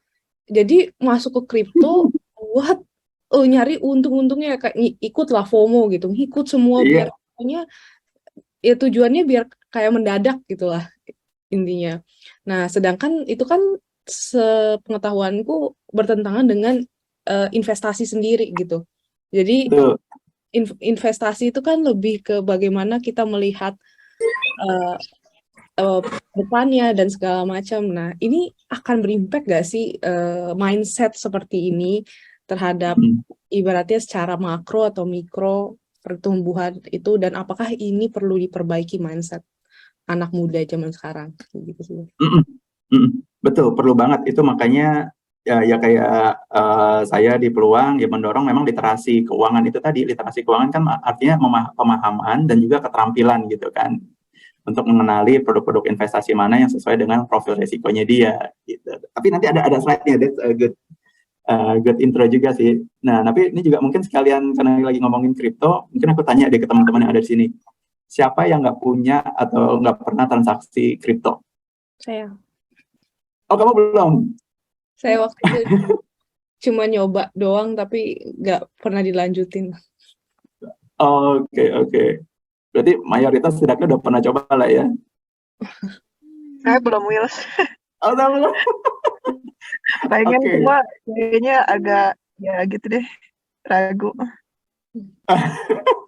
Jadi masuk ke kripto buat nyari untung-untungnya, kayak ikutlah FOMO gitu, ikut semua biar pokoknya ya tujuannya biar kayak mendadak gitulah intinya. Nah, sedangkan itu kan sepengetahuanku bertentangan dengan investasi sendiri gitu. Jadi investasi itu kan lebih ke bagaimana kita melihat depannya dan segala macam. Nah, ini akan berimpact gak sih mindset seperti ini terhadap ibaratnya secara makro atau mikro pertumbuhan itu, dan apakah ini perlu diperbaiki mindset anak muda zaman sekarang gitu sih. Mm-mm. Mm-mm. Betul, perlu banget itu, makanya ya kayak saya di Peluang ya mendorong memang literasi keuangan itu tadi. Literasi keuangan kan artinya pemahaman dan juga keterampilan gitu kan, untuk mengenali produk-produk investasi mana yang sesuai dengan profil resikonya dia gitu. Tapi nanti ada slide-nya, that's a good intro juga sih. Nah, tapi ini juga mungkin sekalian karena lagi ngomongin kripto, mungkin aku tanya deh ke teman-teman yang ada di sini. Siapa yang nggak punya atau nggak pernah transaksi kripto? Saya Oh, kamu belum? waktu itu cuma nyoba doang tapi nggak pernah dilanjutin. Oke. Berarti mayoritas setidaknya udah pernah coba lah ya? Saya belum Wils. Oh, belum. Pengen Oke. cuma kayaknya agak ya gitu deh, ragu.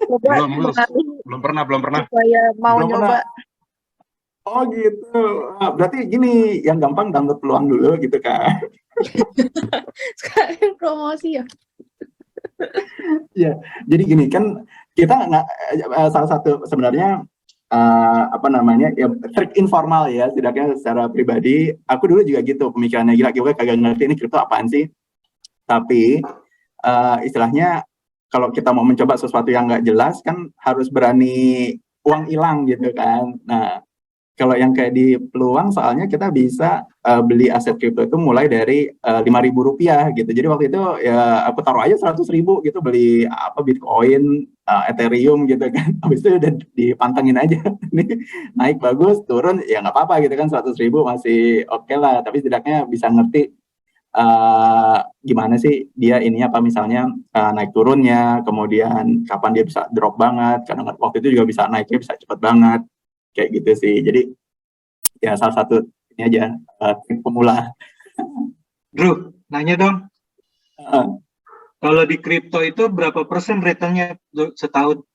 Coba Belum, Wils. menarik Belum pernah. supaya mau Belum nyoba. Oh gitu. Berarti gini, yang gampang download Peluang dulu gitu kan. Sekarang promosi ya. Ya, jadi gini kan kita nggak salah satu sebenarnya ya trik informal ya, setidaknya secara pribadi. Aku dulu juga gitu pemikirannya, gila gue kagak ngerti ini kripto apaan sih. Tapi istilahnya kalau kita mau mencoba sesuatu yang nggak jelas kan harus berani uang hilang gitu kan. Nah, kalau yang kayak di Peluang soalnya kita bisa beli aset kripto itu mulai dari Rp5.000 gitu. Jadi waktu itu ya aku taruh aja 100.000 gitu, beli Bitcoin, Ethereum gitu kan. Habis itu udah dipantengin aja. Ini naik bagus, turun ya nggak apa-apa gitu kan, 100.000 masih oke lah. Tapi setidaknya bisa ngerti gimana sih dia ininya, apa misalnya naik turunnya, kemudian kapan dia bisa drop banget. Karena waktu itu juga bisa naiknya bisa cepet banget. Kayak gitu sih. Jadi ya salah satu ini aja trik pemula. Drew, nanya dong. Kalau di kripto itu berapa persen returnnya setahun?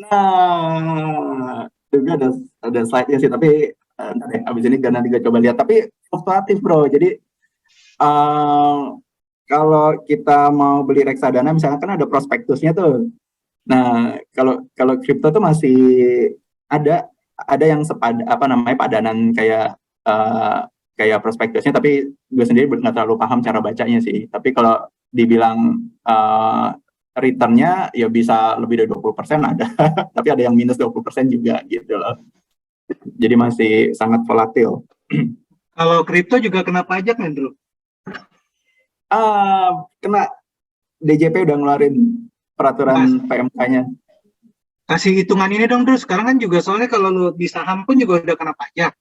Nah, juga ada slide-nya sih, tapi ntar deh, abis ini nanti gue coba lihat. Tapi fluktuatif bro. Jadi kalau kita mau beli reksadana misalnya kan ada prospektusnya tuh. Nah, kalau kripto tuh masih ada yang padanan kayak prospektusnya, tapi gue sendiri nggak terlalu paham cara bacanya sih. Tapi kalau dibilang returnnya ya bisa lebih dari 20% ada, tapi ada yang minus 20% juga gitu loh. Jadi masih sangat volatil. Kalau kripto juga kena pajak nih, Drew? Kena. DJP udah ngeluarin peraturan PMK-nya. Kasih hitungan ini dong, Drew. Sekarang kan juga soalnya kalau lu di saham pun juga udah kena pajak.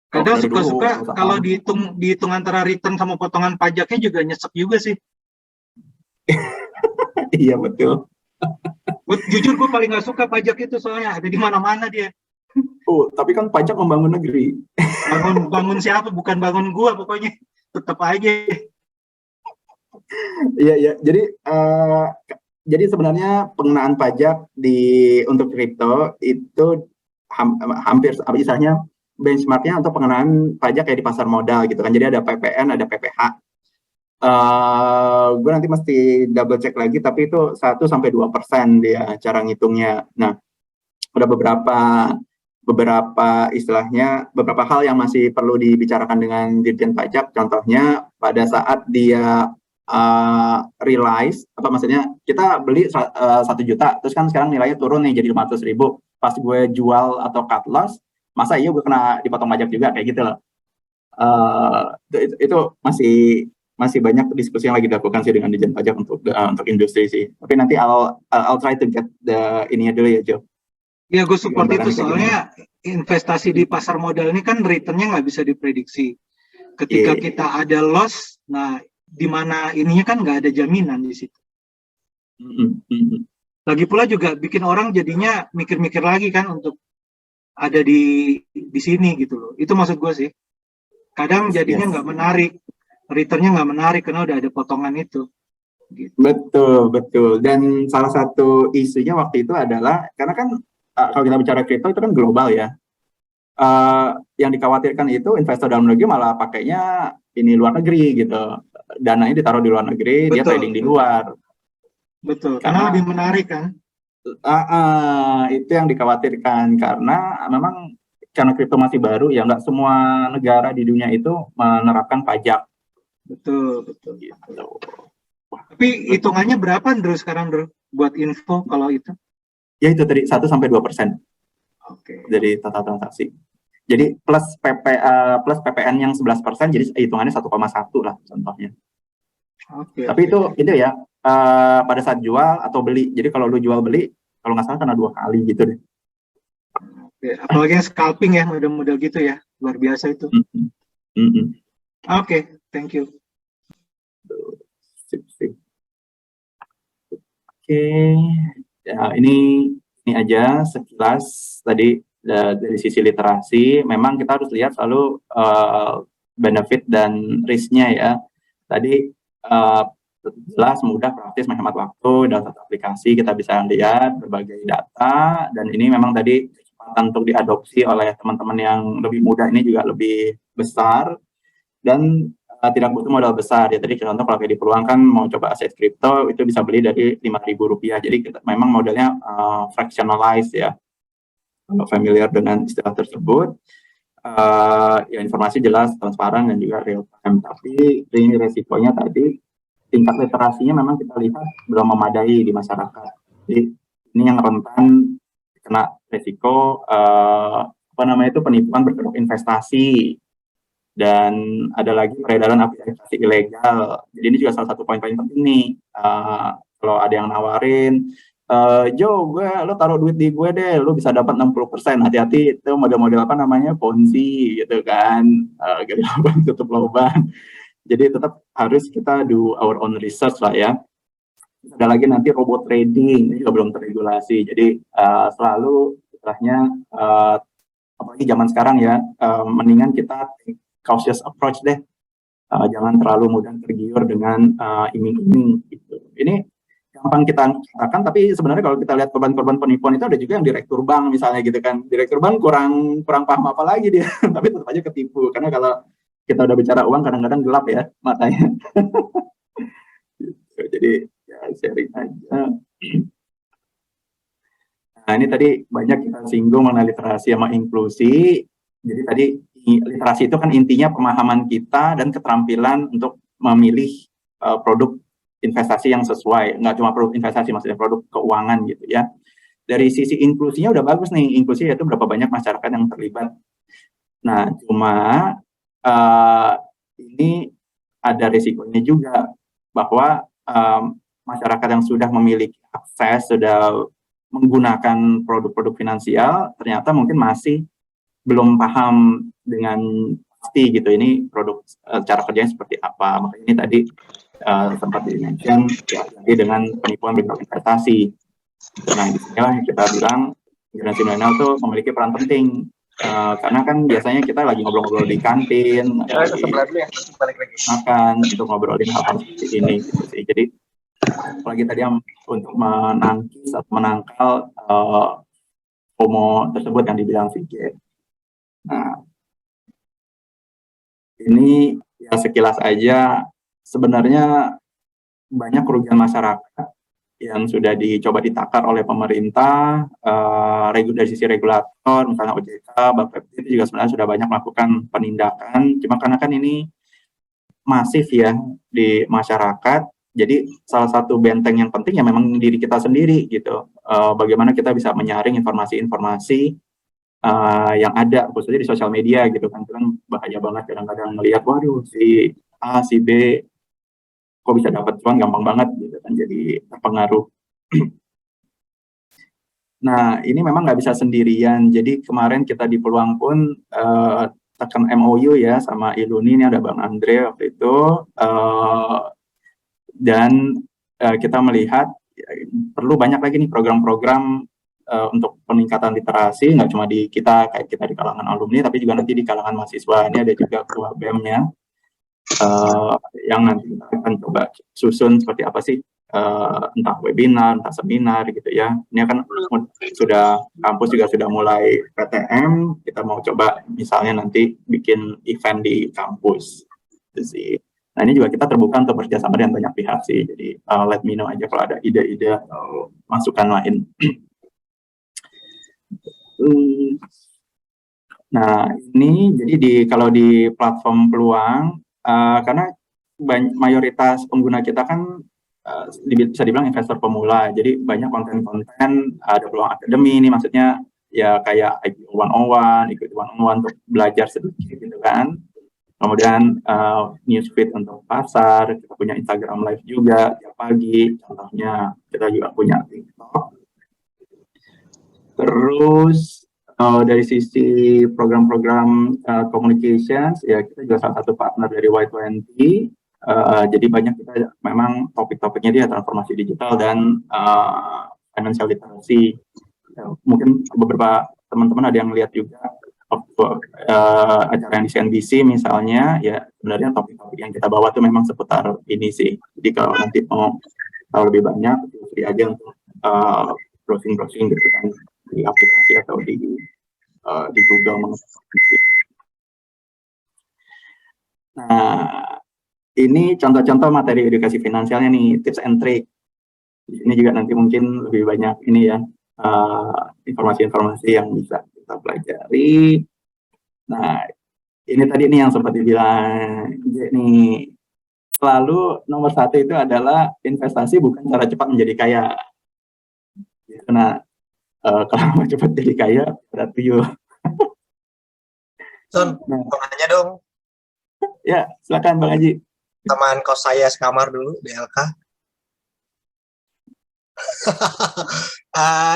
Kadang suka-suka kalau dihitung antara return sama potongan pajaknya juga nyesek juga sih. Iya betul. Jujur gue paling nggak suka pajak itu, soalnya ada di mana-mana dia. Tapi kan pajak membangun negeri. Bangun siapa? Bukan bangun gua, pokoknya tetap aja. Iya. Jadi sebenarnya pengenaan pajak untuk kripto itu hampir misalnya benchmarknya untuk pengenaan pajak kayak di pasar modal gitu kan. Jadi ada PPN, ada PPH. Gue nanti mesti double check lagi, tapi itu 1-2% dia cara ngitungnya. Nah, ada beberapa istilahnya beberapa hal yang masih perlu dibicarakan dengan Dirjen Pajak. Contohnya pada saat dia realize, maksudnya kita beli 1 juta, terus kan sekarang nilainya turun nih jadi 500.000. Pas gue jual atau cut loss, masa iya gue kena dipotong pajak juga kayak gitu loh. Itu masih banyak diskusi yang lagi dilakukan sih dengan Dirjen Pajak untuk industri sih. Tapi nanti I'll try to get ininya dulu ya, Jo. Ya, gue support itu, soalnya investasi di pasar modal ini kan returnnya nggak bisa diprediksi. Ketika kita ada loss, nah di mana ininya kan nggak ada jaminan di situ. Lagi pula juga bikin orang jadinya mikir-mikir lagi kan untuk ada di sini gitu loh. Itu maksud gue sih. Kadang jadinya nggak menarik, returnnya nggak menarik karena udah ada potongan itu. Gitu. Betul. Dan salah satu isunya waktu itu adalah karena kan kalau kita bicara kripto itu kan global ya. Yang dikhawatirkan itu investor dalam negeri malah pakainya ini luar negeri gitu. Dananya ditaruh di luar negeri, dia trading di luar. Betul, karena lebih menarik kan. Itu yang dikhawatirkan karena memang karena kripto masih baru ya, nggak semua negara di dunia itu menerapkan pajak Betul, betul. gitu. Tapi hitungannya berapa, Ndro, sekarang, Ndro? Buat info kalau itu? Ya itu tadi 1-2% Oke. dari total transaksi. Jadi plus PPN yang 11%, jadi hitungannya 1,1 lah contohnya. Oke. Tapi itu ya pada saat jual atau beli. Jadi kalau lu jual beli, kalau nggak salah kena 2 kali gitu deh. Oke. Apalagi yang scalping ya, model-model gitu ya. Luar biasa itu. Oke, thank you. Sip. Oke. Ya, ini aja sekilas tadi dari sisi literasi. Memang kita harus lihat selalu benefit dan risk-nya ya. Tadi jelas, mudah, praktis, menghemat waktu. Dalam satu aplikasi kita bisa lihat berbagai data, dan ini memang tadi kesempatan untuk diadopsi oleh teman-teman yang lebih muda ini juga lebih besar, dan tidak butuh modal besar ya. Tadi contoh kalau kayak di Peluang kan mau coba aset kripto itu bisa beli dari Rp5.000. Jadi memang modelnya fractionalized ya. Kalau familiar dengan istilah tersebut, ya informasi jelas, transparan, dan juga real time. Tapi ini resikonya tadi tingkat literasinya memang kita lihat belum memadai di masyarakat. Jadi ini yang rentan kena resiko penipuan berkedok investasi. Dan ada lagi peredaran aplikasi ilegal. Jadi ini juga salah satu poin paling penting nih. Kalau ada yang nawarin, Jo, lo taruh duit di gue deh, lo bisa dapat 60%. Hati-hati, itu model-model Ponzi gitu kan. Gali lubang, tutup lubang. Jadi tetap harus kita do our own research lah ya. Ada lagi nanti robot trading, ini juga belum terregulasi. Jadi selalu istilahnya, apalagi zaman sekarang ya, mendingan kita cautious approach deh, jangan terlalu mudah tergiur dengan iming-iming gitu. Ini gampang kita katakan, tapi sebenarnya kalau kita lihat korban-korban penipuan itu ada juga yang direktur bank misalnya gitu kan. Direktur bank kurang paham apa lagi dia, tapi tetap aja ketipu, karena kalau kita udah bicara uang kadang-kadang gelap ya matanya. Jadi ya sharing aja. Nah ini tadi banyak kita singgung mengenai literasi sama inklusi. Jadi tadi literasi itu kan intinya pemahaman kita dan keterampilan untuk memilih produk investasi yang sesuai. Nggak cuma produk investasi, maksudnya produk keuangan gitu ya. Dari sisi inklusinya udah bagus nih, inklusi yaitu berapa banyak masyarakat yang terlibat. Nah cuma ini ada risikonya juga, bahwa masyarakat yang sudah memiliki akses, sudah menggunakan produk-produk finansial, ternyata mungkin masih belum paham dengan pasti gitu ini produk cara kerjanya seperti apa. Makanya ini tadi sempat di-mention ya, dengan penipuan berkedok investasi. Nah, disinilah kita bilang generasi milenial tuh memiliki peran penting, karena kan biasanya kita lagi ngobrol-ngobrol di kantin, makan, untuk ngobrolin hal-hal seperti ini gitu sih. Jadi apalagi tadi untuk menangkis atau menangkal FOMO tersebut yang dibilang VJ. Nah, ini ya sekilas aja, sebenarnya banyak kerugian masyarakat yang sudah dicoba ditakar oleh pemerintah, dari sisi regulator, misalnya OJK, Bapepti itu juga sebenarnya sudah banyak melakukan penindakan, cuma karena kan ini masif ya di masyarakat, jadi salah satu benteng yang penting ya memang diri kita sendiri gitu, bagaimana kita bisa menyaring informasi-informasi yang ada, khususnya di sosial media gitu kan bahaya banget kadang-kadang melihat, waduh si A, si B kok bisa dapat cuan gampang banget gitu kan, jadi terpengaruh. Nah ini memang nggak bisa sendirian, jadi kemarin kita di Peluang pun tekan MOU ya sama Iluni, ini ada Bang Andre waktu itu, dan kita melihat perlu banyak lagi nih program-program untuk peningkatan literasi, nggak cuma di kita di kalangan alumni, tapi juga nanti di kalangan mahasiswa. Ini ada juga ketua BEM-nya yang nanti kita akan coba susun seperti apa sih, entah webinar, entah seminar gitu ya. Ini kan sudah kampus juga sudah mulai PTM, kita mau coba misalnya nanti bikin event di kampus gitu sih. Nah ini juga kita terbuka untuk bekerjasama dengan banyak pihak sih. Jadi let me know aja kalau ada ide-ide atau masukan lain. Nah ini jadi kalau di platform peluang, karena mayoritas pengguna kita kan bisa dibilang investor pemula, jadi banyak konten-konten, ada peluang akademi ini maksudnya ya kayak IPO 101, Equity 101 untuk belajar sedikit gitu kan. Kemudian newsfeed untuk pasar, kita punya Instagram Live juga tiap pagi, contohnya kita juga punya TikTok. Terus dari sisi program-program communications, ya kita juga salah satu partner dari Y20. Jadi banyak kita memang topik-topiknya dia transformasi digital dan financial literacy. Mungkin beberapa teman-teman ada yang lihat juga acara yang di CNBC misalnya, ya sebenarnya topik-topik yang kita bawa tuh memang seputar ini sih. Jadi kalau nanti mau tahu lebih banyak, pilih aja untuk browsing-browsing gitu kan di aplikasi atau di Google. Nah, ini contoh-contoh materi edukasi finansialnya nih, tips and trick. Ini juga nanti mungkin lebih banyak ini ya, informasi-informasi yang bisa kita pelajari. Nah, ini tadi nih yang sempat dibilang nih, selalu nomor 1 itu adalah investasi bukan cara cepat menjadi kaya. Nah, kalau mau cepat jadi kaya, berarti yuk. Son, mau nanya dong. Ya, silakan Bang Haji. Teman kos saya sekamar dulu, DLK.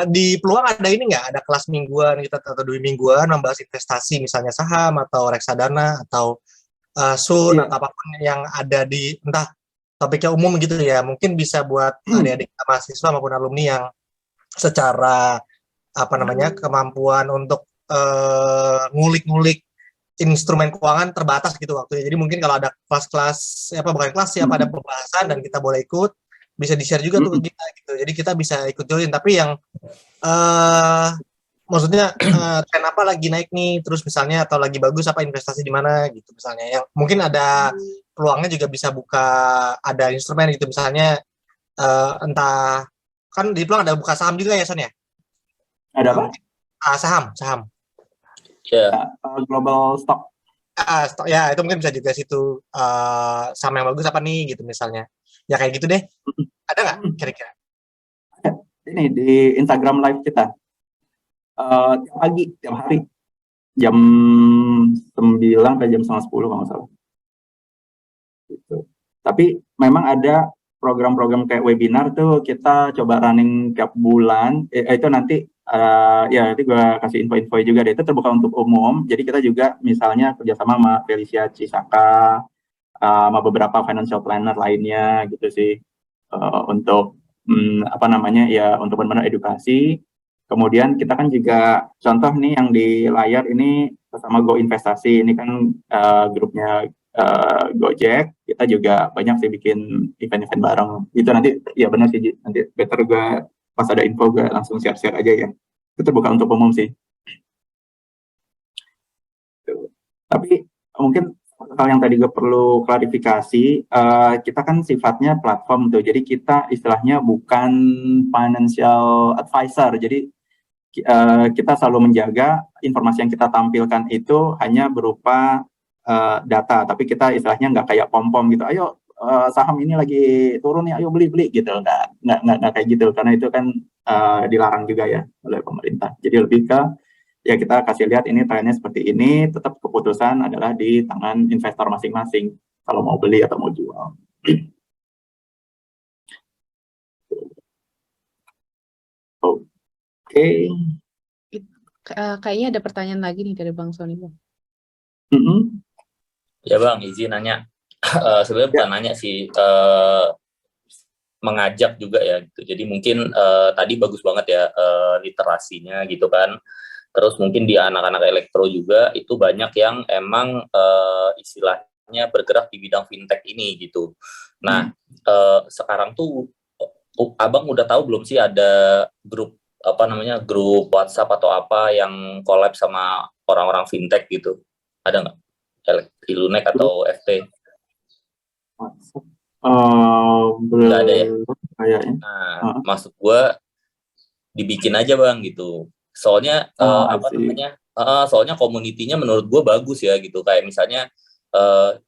Di peluang ada ini nggak? Ada kelas mingguan kita atau 2 mingguan membahas investasi, misalnya saham atau reksadana atau sun atau apapun yang ada di entah topiknya umum gitu ya. Mungkin bisa buat adik-adik mahasiswa maupun alumni yang secara kemampuan untuk ngulik-ngulik instrumen keuangan terbatas gitu waktunya. Jadi mungkin kalau ada kelas-kelas ada pembahasan dan kita boleh ikut, bisa di-share juga tuh ke kita gitu. Jadi kita bisa ikut join. Tapi yang maksudnya tren apa lagi naik nih, terus misalnya atau lagi bagus apa investasi di mana gitu misalnya. Yang mungkin ada peluangnya juga bisa buka ada instrumen gitu misalnya entah kan di peluang ada buka saham juga ya Son ya? Ada apa? Saham. Ya, global stock. Stock ya, itu mungkin bisa juga situ saham yang bagus apa nih gitu misalnya. Ya kayak gitu deh. Ada nggak kira-kira? Ini di Instagram Live kita. Tiap pagi, tiap hari. Jam 9 ke jam 9:30 kalau nggak salah. Gitu. Tapi memang ada program-program kayak webinar tuh kita coba running tiap bulan. Itu nanti ya nanti gue kasih info-info juga deh. Itu terbuka untuk umum. Jadi kita juga misalnya kerjasama sama Felicia Cisaka, sama beberapa financial planner lainnya gitu sih, untuk untuk benar-benar edukasi. Kemudian kita kan juga contoh nih yang di layar ini bersama Go Investasi, ini kan grupnya Gojek. Kita juga banyak sih bikin event-event bareng. Itu nanti ya benar sih, nanti better gue pas ada info gue langsung share-share aja ya. Itu terbuka untuk umum sih. Tapi mungkin hal yang tadi gue perlu klarifikasi, kita kan sifatnya platform tuh, jadi kita istilahnya bukan financial advisor. Jadi kita selalu menjaga informasi yang kita tampilkan itu hanya berupa data, tapi kita istilahnya nggak kayak pom-pom gitu, ayo saham ini lagi turun nih, ayo beli gitu, nggak kayak gitu, karena itu kan dilarang juga ya oleh pemerintah. Jadi lebih ke ya kita kasih lihat ini trennya seperti ini, tetap keputusan adalah di tangan investor masing-masing kalau mau beli atau mau jual. Oke. Kayaknya ada pertanyaan lagi nih dari Bang Sony. Ya Bang, izin nanya. Sebenarnya bukan nanya sih, mengajak juga ya gitu. Jadi mungkin tadi bagus banget ya literasinya gitu kan. Terus mungkin di anak-anak elektro juga itu banyak yang emang istilahnya bergerak di bidang fintech ini gitu. Nah, sekarang tuh Abang udah tahu belum sih ada grup grup WhatsApp atau apa yang collab sama orang-orang fintech gitu? Ada nggak? Ilunek atau FT? WhatsApp. Nggak ada ya? Belum kayaknya. Nah, maksud gua dibikin aja Bang gitu. Soalnya apa Sih. namanya? Soalnya komunitinya menurut gua bagus ya gitu. Kayak misalnya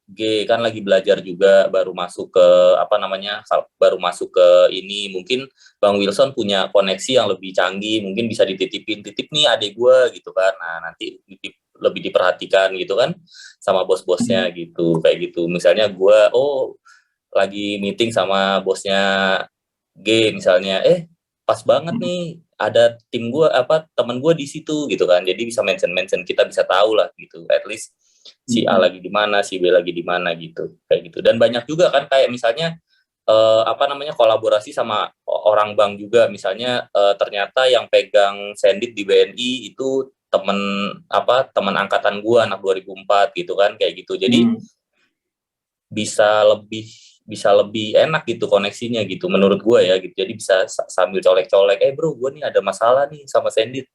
G kan lagi belajar juga, baru masuk ke apa namanya? Baru masuk ke ini, mungkin Bang Wilson punya koneksi yang lebih canggih, mungkin bisa dititipin, titip nih adik gua gitu kan. Nah, nanti lebih diperhatikan gitu kan sama bos-bosnya gitu. Kayak gitu. Misalnya gua lagi meeting sama bosnya G misalnya, pas banget nih ada tim gue teman gue di situ gitu kan, jadi bisa mention kita bisa tahu lah gitu, at least si A lagi di mana, si B lagi di mana gitu, kayak gitu. Dan banyak juga kan kayak misalnya kolaborasi sama orang bank juga, misalnya ternyata yang pegang Sendit di BNI itu teman angkatan gue, anak 2004 gitu kan, kayak gitu. Jadi bisa lebih enak gitu koneksinya gitu menurut gue ya gitu. Jadi bisa sambil colek-colek, bro gue nih ada masalah nih sama Sendit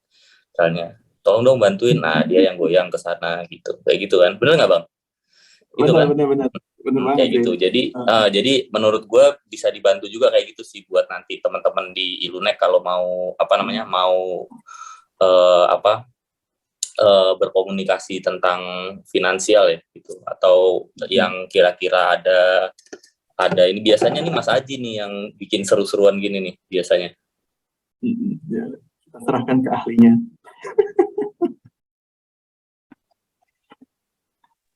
misalnya, tolong dong bantuin, nah dia yang goyang ke sana gitu, kayak gitu kan. Bener nggak Bang? Gitu kan? Bener banget Kayak sih. gitu. Jadi menurut gue bisa dibantu juga kayak gitu sih buat nanti teman-teman di Ilunek kalau mau berkomunikasi tentang finansial ya gitu, atau yang kira-kira ada ini, biasanya nih Mas Aji nih yang bikin seru-seruan gini nih biasanya. Ya, kita serahkan ke ahlinya.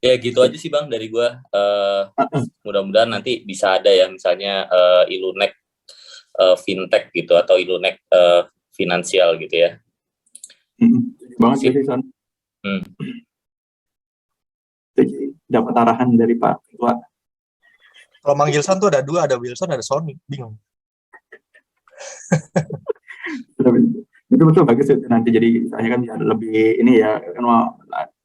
Ya gitu aja sih Bang dari gua. Mudah-mudahan nanti bisa ada ya misalnya Ilunek fintech gitu, atau Ilunek finansial gitu ya. Banget sih Son. Dapat arahan dari Pak Ketua. Kalau manggil Son tuh ada dua, ada Wilson, ada Sony, bingung. Betul bagus itu nanti, jadi saya kan bisa lebih ini ya,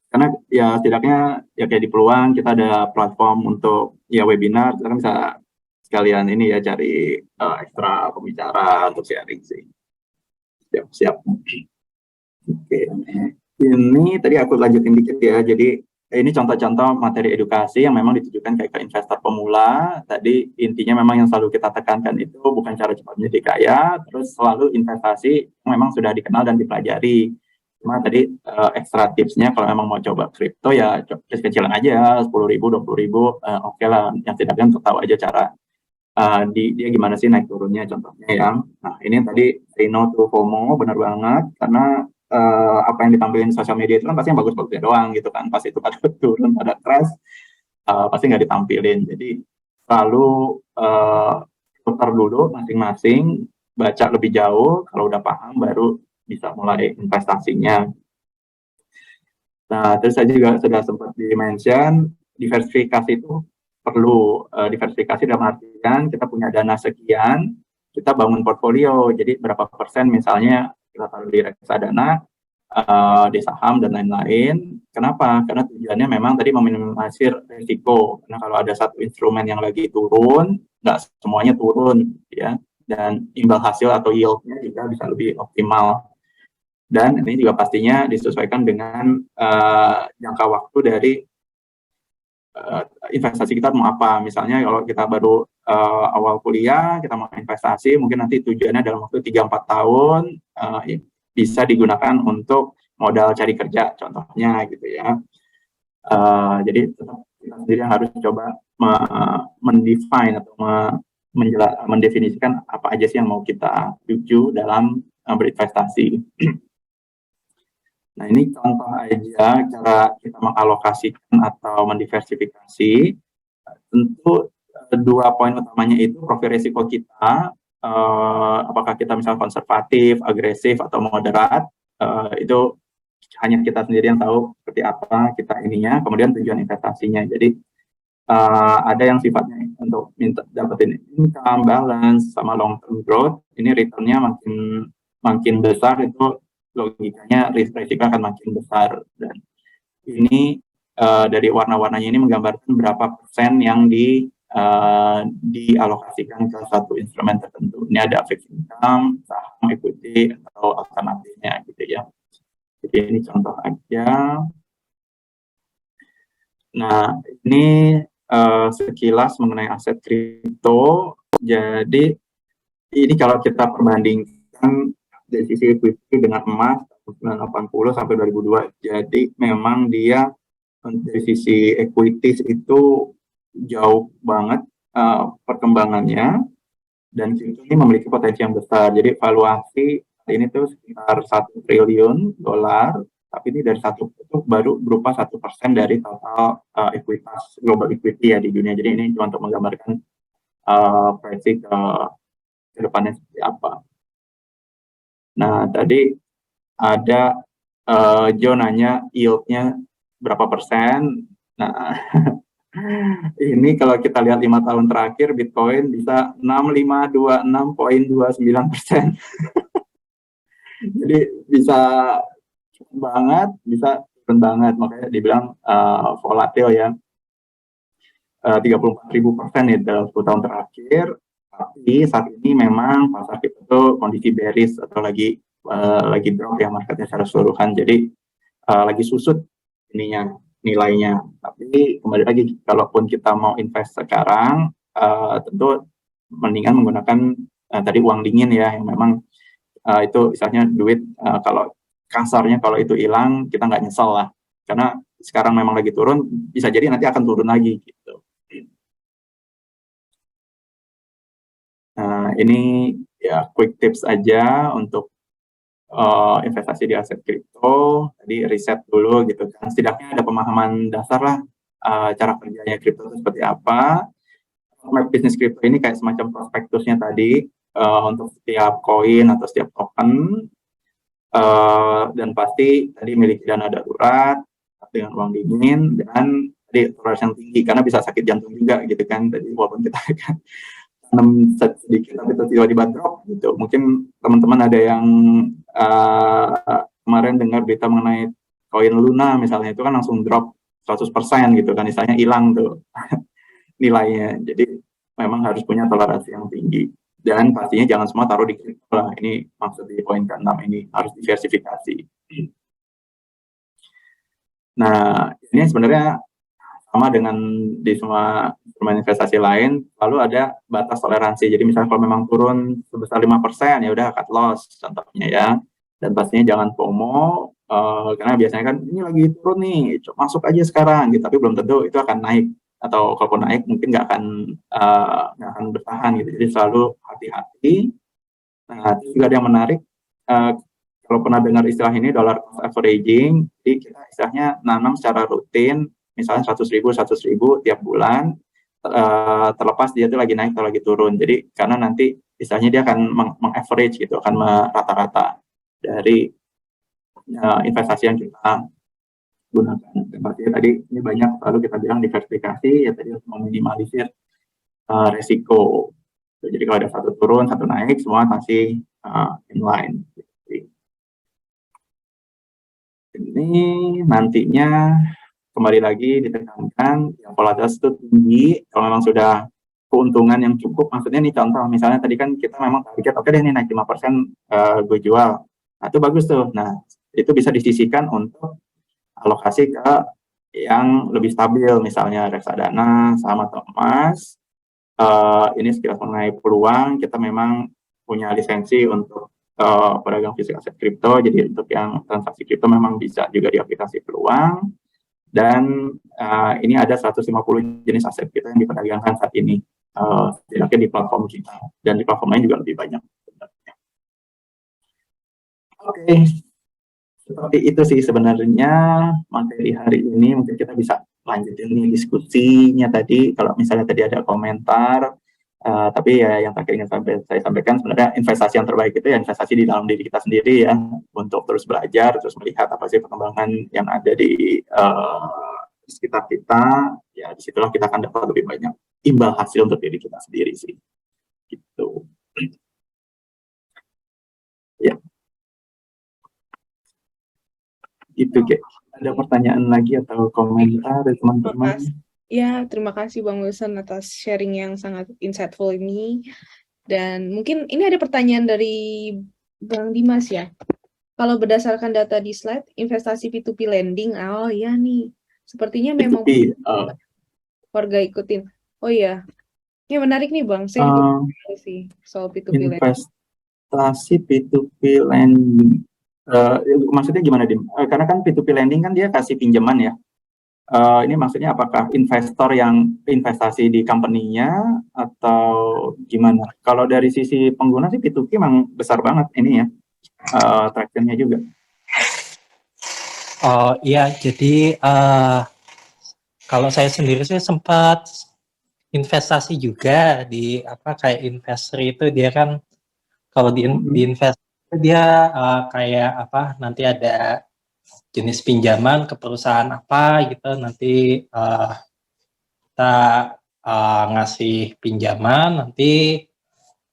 karena ya setidaknya ya kayak di Peluang kita ada platform untuk ya webinar, kita kan bisa sekalian ini ya cari ekstra pembicara untuk sharing sih. Siap. Oke. Ini tadi aku lanjutin dikit ya, jadi ini contoh-contoh materi edukasi yang memang ditujukan kayak ke investor pemula. Tadi intinya memang yang selalu kita tekankan itu bukan cara cepat menjadi kaya, terus selalu investasi yang memang sudah dikenal dan dipelajari. Cuma tadi ekstra tipsnya kalau memang mau coba kripto ya kecil-kecilan aja, 10.000, 20.000, oke lah. Yang tidaknya untuk tahu aja cara dia gimana sih naik turunnya contohnya ya. Nah ini tadi say no to FOMO, benar banget, karena apa yang ditampilkan di sosial media itu kan pasti yang bagus-bagusnya doang gitu kan, pas itu pada turun, pada crash, pasti nggak ditampilin. Jadi selalu putar dulu masing-masing, baca lebih jauh, kalau udah paham baru bisa mulai investasinya. Nah terus saya juga sudah sempat di-mention, diversifikasi itu perlu diversifikasi dalam artian kita punya dana sekian, kita bangun portfolio, jadi berapa persen misalnya kita taruh di reksadana, di saham dan lain-lain. Kenapa? Karena tujuannya memang tadi meminimalisir risiko. Karena kalau ada satu instrumen yang lagi turun, nggak semuanya turun, ya. Dan imbal hasil atau yield-nya juga bisa lebih optimal. Dan ini juga pastinya disesuaikan dengan jangka waktu dari investasi kita mau apa. Misalnya kalau kita baru awal kuliah, kita mau investasi, mungkin nanti tujuannya dalam waktu 3-4 tahun bisa digunakan untuk modal cari kerja, contohnya gitu ya. Jadi tetap kita sendiri yang harus coba mendefine atau mendefinisikan apa aja sih yang mau kita tuju dalam berinvestasi. Nah ini contoh aja cara kita mengalokasikan atau mendiversifikasi. Tentu 2 poin utamanya itu profil risiko kita, apakah kita misalnya konservatif, agresif, atau moderat, itu hanya kita sendiri yang tahu seperti apa kita ininya, kemudian tujuan investasinya. Jadi ada yang sifatnya untuk dapetin income, balance, sama long term growth, ini return-nya makin besar, itu logikanya risiko akan makin besar. Dan ini dari warna-warnanya ini menggambarkan berapa persen yang dialokasikan ke satu instrumen tertentu. Ini ada fixed income, saham, equity, atau alternatifnya gitu ya. Jadi ini contoh aja. Nah ini sekilas mengenai aset kripto. Jadi ini kalau kita perbandingkan dari sisi equity dengan emas 1980 sampai 2002, jadi memang dia dari sisi equities itu jauh banget perkembangannya, dan kripto ini memiliki potensi yang besar. Jadi valuasi ini tuh sekitar $1 triliun, tapi ini dari satu itu baru berupa 1% dari total ekuitas global equity ya di dunia. Jadi ini cuma untuk menggambarkan proyeksi ke depannya seperti apa. Nah, tadi ada Jo nanya yield-nya berapa persen. Nah, ini kalau kita lihat 5 tahun terakhir, Bitcoin bisa 6526,29%. Jadi bisa banget, bisa turun banget. Makanya dibilang volatil ya. 34.000% ya dalam 10 tahun terakhir. Tapi saat ini memang pasar kripto kondisi bearish atau lagi drop ya marketnya secara keseluruhan. Jadi lagi susut nilainya. Tapi kembali lagi, kalaupun kita mau invest sekarang, tentu mendingan menggunakan tadi uang dingin ya, yang memang itu misalnya duit, kalau kasarnya kalau itu hilang kita nggak nyesel lah, karena sekarang memang lagi turun, bisa jadi nanti akan turun lagi gitu. Nah, ini ya quick tips aja untuk investasi di aset kripto. Tadi riset dulu gitu kan, setidaknya ada pemahaman dasar lah cara kerjanya kripto itu seperti apa. Roadmap bisnis kripto ini kayak semacam prospektusnya tadi untuk setiap koin atau setiap token, dan pasti tadi miliki dana darurat dengan uang dingin, dan tadi toleransi yang tinggi karena bisa sakit jantung juga gitu kan. Tadi walaupun kita kan sedikit tapi tiba-tiba drop gitu. Mungkin teman-teman ada yang kemarin dengar berita mengenai koin Luna misalnya, itu kan langsung drop 100% gitu kan, misalnya hilang tuh nilainya. Jadi memang harus punya toleransi yang tinggi, dan pastinya jangan semua taruh di kripto lah. Ini maksud di poin ke-6 ini, harus diversifikasi. Nah, ini sebenarnya sama dengan di semua instrumen investasi lain, lalu ada batas toleransi. Jadi misalnya kalau memang turun sebesar 5%, ya udah cut loss contohnya ya. Dan pastinya jangan FOMO, karena biasanya kan ini lagi turun nih, masuk aja sekarang gitu, tapi belum tentu itu akan naik, atau kalaupun naik mungkin nggak akan bertahan gitu. Jadi selalu hati-hati. Nah, itu juga ada yang menarik, kalau pernah dengar istilah ini, dollar cost averaging. Jadi kita istilahnya nanam secara rutin, misalnya 100.000 tiap bulan, terlepas dia itu lagi naik atau lagi turun. Jadi karena nanti istilahnya dia akan meng-average gitu, akan merata-rata dari investasi yang kita gunakan. Seperti tadi ini banyak selalu kita bilang diversifikasi ya, tadi untuk meminimalisir resiko. Jadi kalau ada satu turun, satu naik, semua masih inline. Ini nantinya kembali lagi ditekankan yang volatilitas itu tinggi. Kalau memang sudah keuntungan yang cukup, maksudnya nih contoh misalnya tadi kan kita memang target oke deh ini naik 5% gue jual. Nah, itu bagus tuh. Nah, itu bisa disisihkan untuk alokasi ke yang lebih stabil, misalnya reksadana, saham atau emas. Ini sekilas mengenai peluang, kita memang punya lisensi untuk pedagang fisik aset kripto, jadi untuk yang transaksi kripto memang bisa juga di aplikasi peluang. Dan ini ada 150 jenis aset kita yang diperdagangkan saat ini, setidaknya di platform kita, dan di platform lain juga lebih banyak. Oke, seperti itu sih sebenarnya materi hari ini. Mungkin kita bisa lanjutin nih diskusinya tadi, kalau misalnya tadi ada komentar. Tapi ya yang terakhir ingin saya sampaikan, sebenarnya investasi yang terbaik itu ya investasi di dalam diri kita sendiri ya, untuk terus belajar, terus melihat apa sih perkembangan yang ada di sekitar kita. Ya disitulah kita akan dapat lebih banyak imbal hasil untuk diri kita sendiri sih. Gitu. Ya. Itu kayak ada pertanyaan lagi atau komentar dari teman-teman? Ya, terima kasih Bang Wilson atas sharing yang sangat insightful ini. Dan mungkin ini ada pertanyaan dari Bang Dimas ya. Kalau berdasarkan data di slide, investasi P2P lending, oh ya nih, sepertinya memang P2P, warga ikutin. Oh iya, ini menarik nih Bang. Saya juga Eh, tahu sih soal P2P lending. investasi P2P lending. Maksudnya gimana, Dim? Karena kan P2P lending kan dia kasih pinjaman ya. Ini maksudnya apakah investor yang investasi di company-nya atau gimana? Kalau dari sisi pengguna sih P2P memang besar banget ini ya, traction-nya juga. Oh iya, jadi kalau saya sendiri sih sempat investasi juga di apa kayak investor itu dia kan kalau di invest dia kayak apa nanti ada jenis pinjaman ke perusahaan apa gitu nanti kita ngasih pinjaman nanti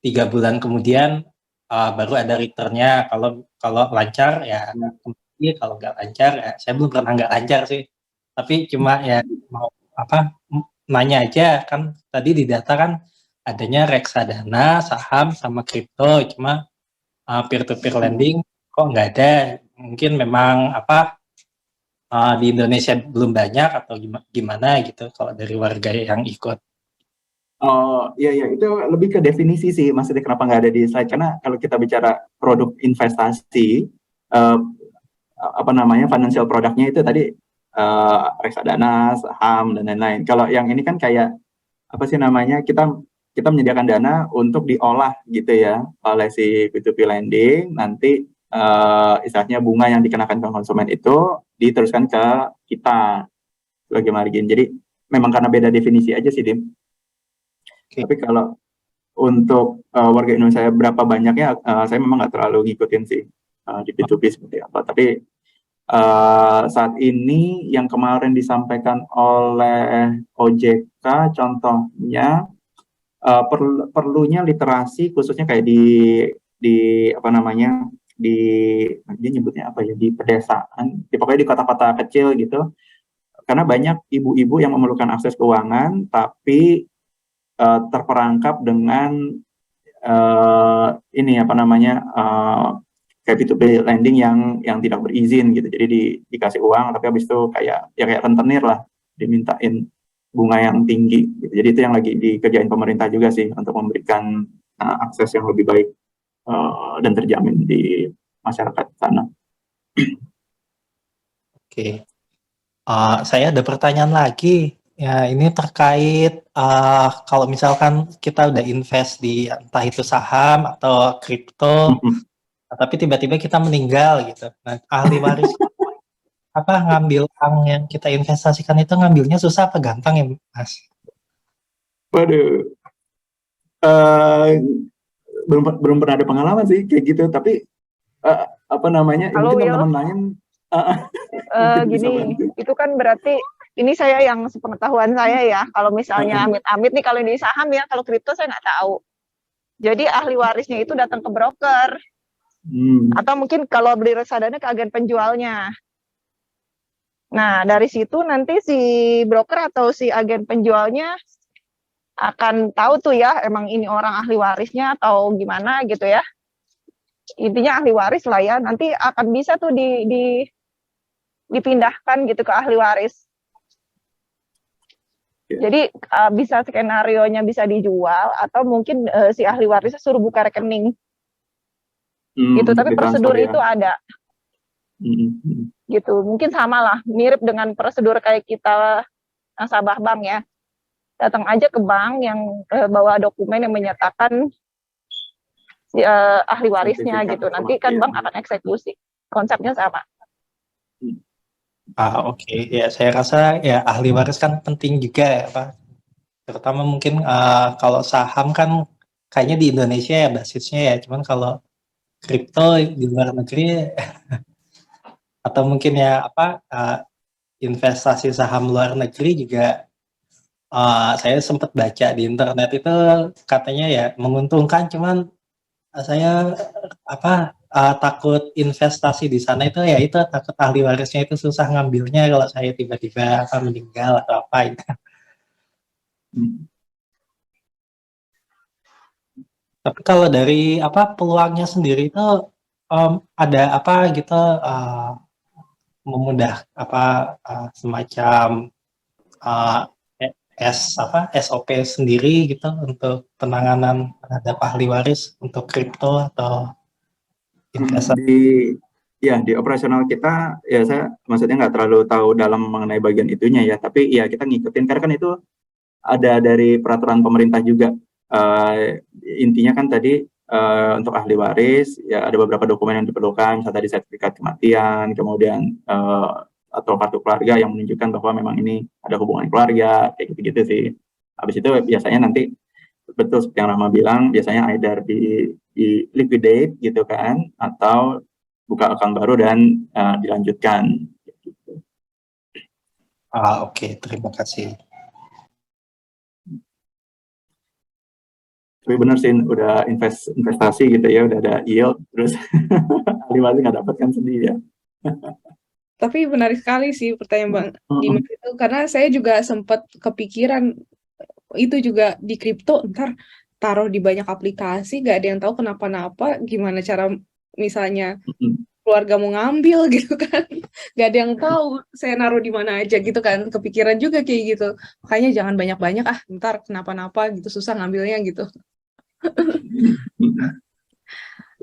3 bulan kemudian baru ada returnnya kalau lancar ya kembali kalau nggak lancar ya saya belum pernah nggak lancar sih tapi cuma ya mau apa nanya aja kan tadi di data kan adanya reksadana saham sama kripto cuma peer to peer lending kok nggak ada mungkin memang apa di Indonesia belum banyak atau gimana gitu kalau dari warga yang ikut. Oh iya itu lebih ke definisi sih, maksudnya kenapa nggak ada di slide, karena kalau kita bicara produk investasi, apa namanya financial produknya itu tadi reksadana, saham dan lain-lain. Kalau yang ini kan kayak apa sih namanya, kita menyediakan dana untuk diolah gitu ya oleh si P2P lending, nanti istilahnya bunga yang dikenakan ke konsumen itu diteruskan ke kita sebagai margin. Jadi memang karena beda definisi aja sih, Dim. Okay. Tapi kalau untuk warga Indonesia berapa banyaknya, saya memang nggak terlalu ngikutin sih di P2P seperti apa. Tapi saat ini yang kemarin disampaikan oleh OJK contohnya perlunya literasi khususnya kayak di apa namanya dia nyebutnya apa ya, di pedesaan, pokoknya di kota-kota kecil gitu, karena banyak ibu-ibu yang memerlukan akses keuangan tapi terperangkap dengan ini apa namanya kayak P2P lending yang tidak berizin gitu. Jadi dikasih uang tapi habis itu kayak rentenir lah, dimintain bunga yang tinggi gitu. Jadi itu yang lagi dikerjain pemerintah juga sih untuk memberikan akses yang lebih baik dan terjamin di masyarakat sana. Oke. Saya ada pertanyaan lagi. Ya, ini terkait kalau misalkan kita udah invest di entah itu saham atau kripto, tapi tiba-tiba kita meninggal gitu. Nah, ahli waris apa ngambil uang yang kita investasikan itu ngambilnya susah apa gampang ya, Mas? Waduh, belum pernah ada pengalaman sih kayak gitu. Tapi apa namanya? Halo, mungkin Will. teman-teman lain gini, itu kan berarti ini saya yang sepengetahuan saya ya. Kalau misalnya amit-amit nih, kalau ini saham ya, kalau kripto saya nggak tahu. Jadi ahli warisnya itu datang ke broker, atau mungkin kalau beli reksadana ke agen penjualnya. Nah dari situ nanti si broker atau si agen penjualnya akan tahu tuh ya, emang ini orang ahli warisnya atau gimana gitu ya. Intinya ahli waris lah ya. Nanti akan bisa tuh dipindahkan gitu ke ahli waris. Jadi bisa skenario-nya bisa dijual atau mungkin si ahli warisnya suruh buka rekening. Gitu, tapi prosedur ya. Itu ada. Gitu, mungkin sama lah, mirip dengan prosedur kayak kita nasabah bank ya. Datang aja ke bank yang bawa dokumen yang menyatakan si ahli warisnya gitu. Nanti kan bank akan eksekusi. Konsepnya sama. Oke. Ya saya rasa ya ahli waris kan penting juga ya Pak. Terutama mungkin kalau saham kan kayaknya di Indonesia ya basisnya ya, cuman kalau kripto di luar negeri atau mungkin ya apa investasi saham luar negeri juga saya sempat baca di internet itu katanya ya menguntungkan, cuman saya apa takut investasi di sana itu ya itu takut ahli warisnya itu susah ngambilnya kalau saya tiba-tiba meninggal atau apa gitu. Tapi kalau dari apa peluangnya sendiri itu ada apa gitu memudah apa semacam SOP sendiri gitu untuk penanganan terhadap ahli waris untuk kripto atau investasi? Di operasional kita ya saya maksudnya nggak terlalu tahu dalam mengenai bagian itunya ya, tapi ya kita ngikutin karena kan itu ada dari peraturan pemerintah juga. Intinya kan tadi untuk ahli waris ya ada beberapa dokumen yang diperlukan, misalnya tadi sertifikat kematian, kemudian atau kartu keluarga yang menunjukkan bahwa memang ini ada hubungan keluarga, kayak gitu-gitu sih. Habis itu biasanya nanti betul seperti yang Rahma bilang, biasanya either di liquidate gitu kan, atau buka akun baru dan dilanjutkan. Oke, terima kasih. Tapi benar sih, udah investasi gitu ya, udah ada yield, terus ahli waris nggak dapat kan sedih ya. Tapi menarik sekali sih pertanyaan Bang Dimas itu, karena saya juga sempat kepikiran itu juga di kripto, ntar taruh di banyak aplikasi, gak ada yang tahu kenapa-napa, gimana cara misalnya keluarga mau ngambil gitu kan, gak ada yang tahu saya naruh di mana aja gitu kan, kepikiran juga kayak gitu. Makanya jangan banyak-banyak, ntar kenapa-napa gitu, susah ngambilnya gitu.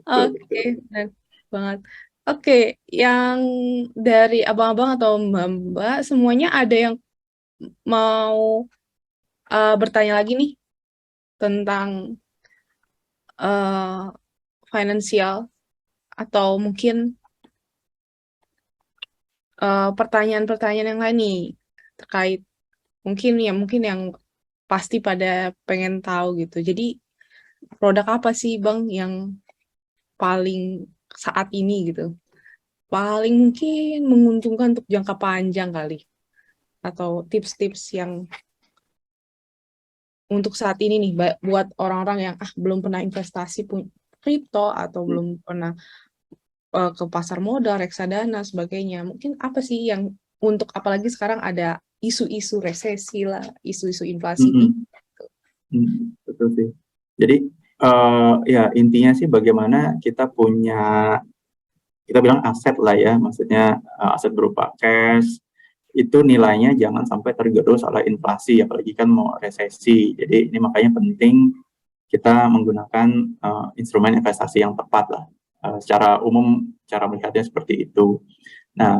Oke, benar banget. Oke, yang dari abang-abang atau mbak-mbak semuanya ada yang mau bertanya lagi nih tentang finansial atau mungkin pertanyaan-pertanyaan yang lain nih terkait mungkin yang pasti pada pengen tahu gitu. Jadi produk apa sih Bang yang paling saat ini gitu, paling mungkin menguntungkan untuk jangka panjang kali, atau tips-tips yang untuk saat ini nih buat orang-orang yang belum pernah investasi kripto atau belum pernah ke pasar modal, reksadana sebagainya, mungkin apa sih yang untuk, apalagi sekarang ada isu-isu resesi lah, isu-isu inflasi. Betul sih. Jadi ya intinya sih bagaimana kita bilang aset lah ya, maksudnya aset berupa cash, itu nilainya jangan sampai tergerus oleh inflasi, apalagi kan mau resesi. Jadi ini makanya penting kita menggunakan instrumen investasi yang tepat lah. Secara umum cara melihatnya seperti itu. Nah,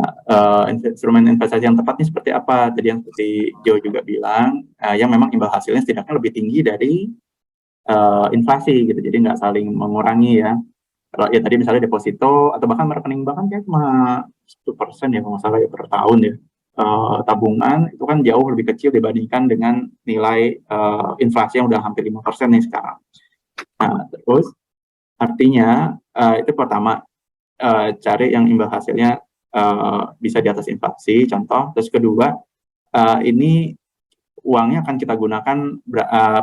instrumen investasi yang tepat ini seperti apa? Tadi yang seperti Joe juga bilang, yang memang imbal hasilnya setidaknya lebih tinggi dari inflasi gitu, jadi nggak saling mengurangi ya. Kalau ya tadi misalnya deposito atau bahkan rekening bank kan cuma 10% ya kalau nggak salah ya per tahun ya. Tabungan itu kan jauh lebih kecil dibandingkan dengan nilai inflasi yang udah hampir 5% nih sekarang. Nah, terus artinya itu pertama cari yang imbal hasilnya bisa di atas inflasi, contoh. Terus kedua, ini uangnya akan kita gunakan,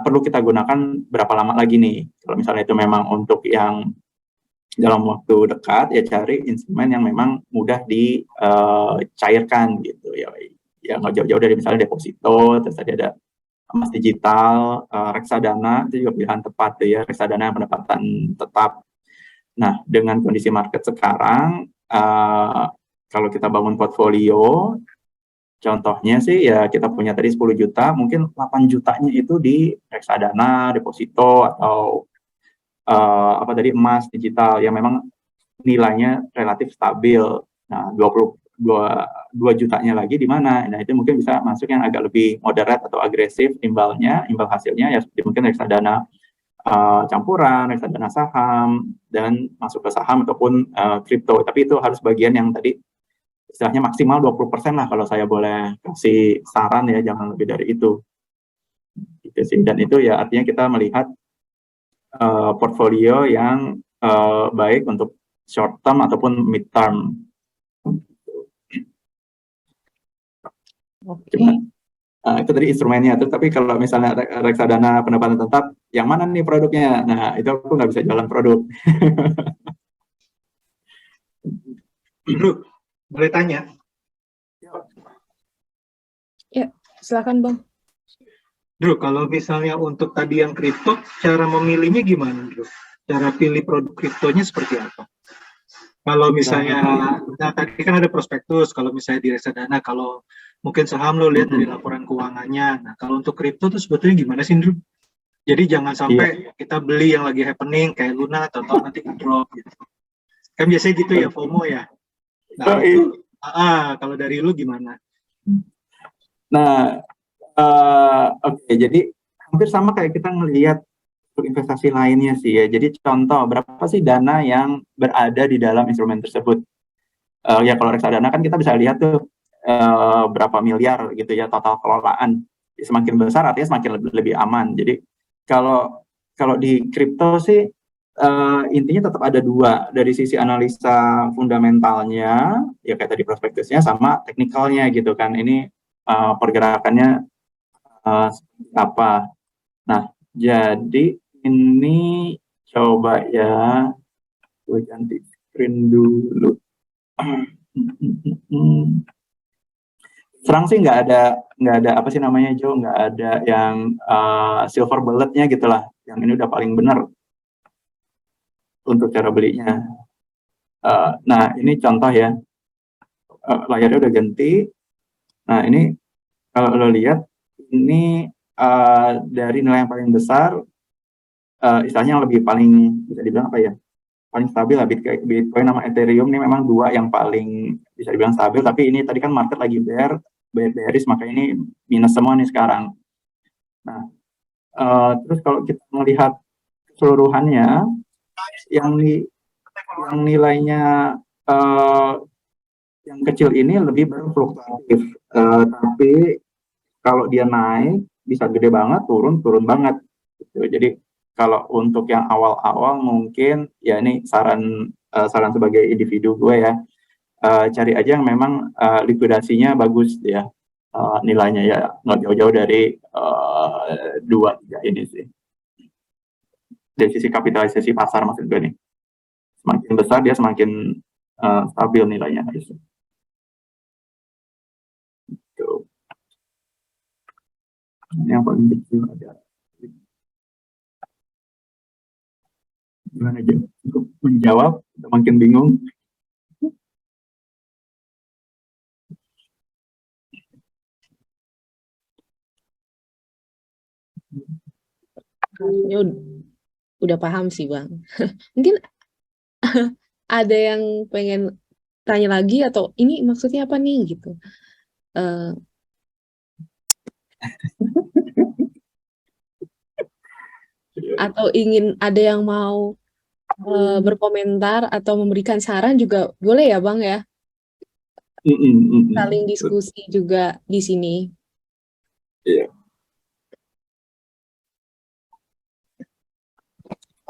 perlu kita gunakan berapa lama lagi nih. Kalau misalnya itu memang untuk yang dalam waktu dekat, ya cari instrumen yang memang mudah dicairkan gitu ya. Ya nggak jauh-jauh dari misalnya deposito, terus tadi ada emas digital, reksadana, itu juga pilihan tepat ya, reksadana pendapatan tetap. Nah, dengan kondisi market sekarang, kalau kita bangun portfolio, contohnya sih ya kita punya tadi 10 juta, mungkin 8 jutanya itu di reksadana, deposito, atau emas digital yang memang nilainya relatif stabil. Nah, 2 jutanya lagi di mana? Nah, itu mungkin bisa masuk yang agak lebih moderate atau agresif imbal hasilnya ya, seperti mungkin reksadana campuran, reksadana saham, dan masuk ke saham ataupun kripto. Tapi itu harus bagian yang tadi istilahnya maksimal 20% lah kalau saya boleh kasih saran ya, jangan lebih dari itu. Gitu sih. Dan itu ya artinya kita melihat portfolio yang baik untuk short term ataupun mid term. Itu tadi instrumennya. Tapi kalau misalnya reksadana pendapatan tetap, yang mana nih produknya? Nah, itu aku nggak bisa jualan produk. Boleh tanya? Ya, silakan Bang. Drew, kalau misalnya untuk tadi yang kripto, cara memilihnya gimana, Drew? Cara pilih produk kriptonya seperti apa? Kalau misalnya, nah tadi kan ada prospektus, kalau misalnya di reksadana, kalau mungkin saham lo lihat dari laporan keuangannya. Nah, kalau untuk kripto tuh sebetulnya gimana sih, Ndru? Jadi jangan sampai kita beli yang lagi happening kayak Luna atau nanti drop gitu. Kan biasanya gitu ya, FOMO ya. Nah, itu, kalau dari lu gimana? Nah, oke, jadi hampir sama kayak kita ngelihat untuk investasi lainnya sih ya. Jadi contoh, berapa sih dana yang berada di dalam instrumen tersebut? Ya kalau reksadana kan kita bisa lihat tuh berapa miliar gitu ya total kelolaan. Semakin besar artinya semakin lebih aman. Jadi kalau di kripto sih intinya tetap ada dua, dari sisi analisa fundamentalnya ya kayak tadi prospektusnya, sama teknikalnya gitu kan. Ini pergerakannya seperti apa. Nah, jadi ini coba ya, gue ganti screen dulu. Serang sih nggak ada apa sih namanya Jo, nggak ada yang silver bulletnya gitulah. Yang ini udah paling benar untuk cara belinya. Nah, ini contoh ya, layarnya udah ganti. Nah, ini kalau lo lihat ini dari nilai yang paling besar, istilahnya yang lebih paling bisa dibilang apa ya, paling stabil lah. Bitcoin sama Ethereum ini memang dua yang paling bisa dibilang stabil, tapi ini tadi kan market lagi bearish, makanya ini minus semua nih sekarang. Nah, terus kalau kita melihat keseluruhannya, yang nilainya yang kecil ini lebih berfluktuatif, tapi kalau dia naik bisa gede banget, turun banget gitu. Jadi kalau untuk yang awal-awal mungkin ya ini saran sebagai individu gue ya, cari aja yang memang likuidasinya bagus ya, nilainya ya nggak jauh-jauh dari 2-3 ini sih. Dari sisi kapitalisasi pasar maksud gue nih, semakin besar dia semakin stabil nilainya harusnya. Gitu. Yang paling kecil ada. Gimana aja untuk menjawab, udah makin bingung. Harusnya udah paham sih Bang. Mungkin ada yang pengen tanya lagi atau ini maksudnya apa nih gitu. Atau ingin ada yang mau berkomentar atau memberikan saran juga boleh ya Bang ya. Saling diskusi juga di sini. Iya.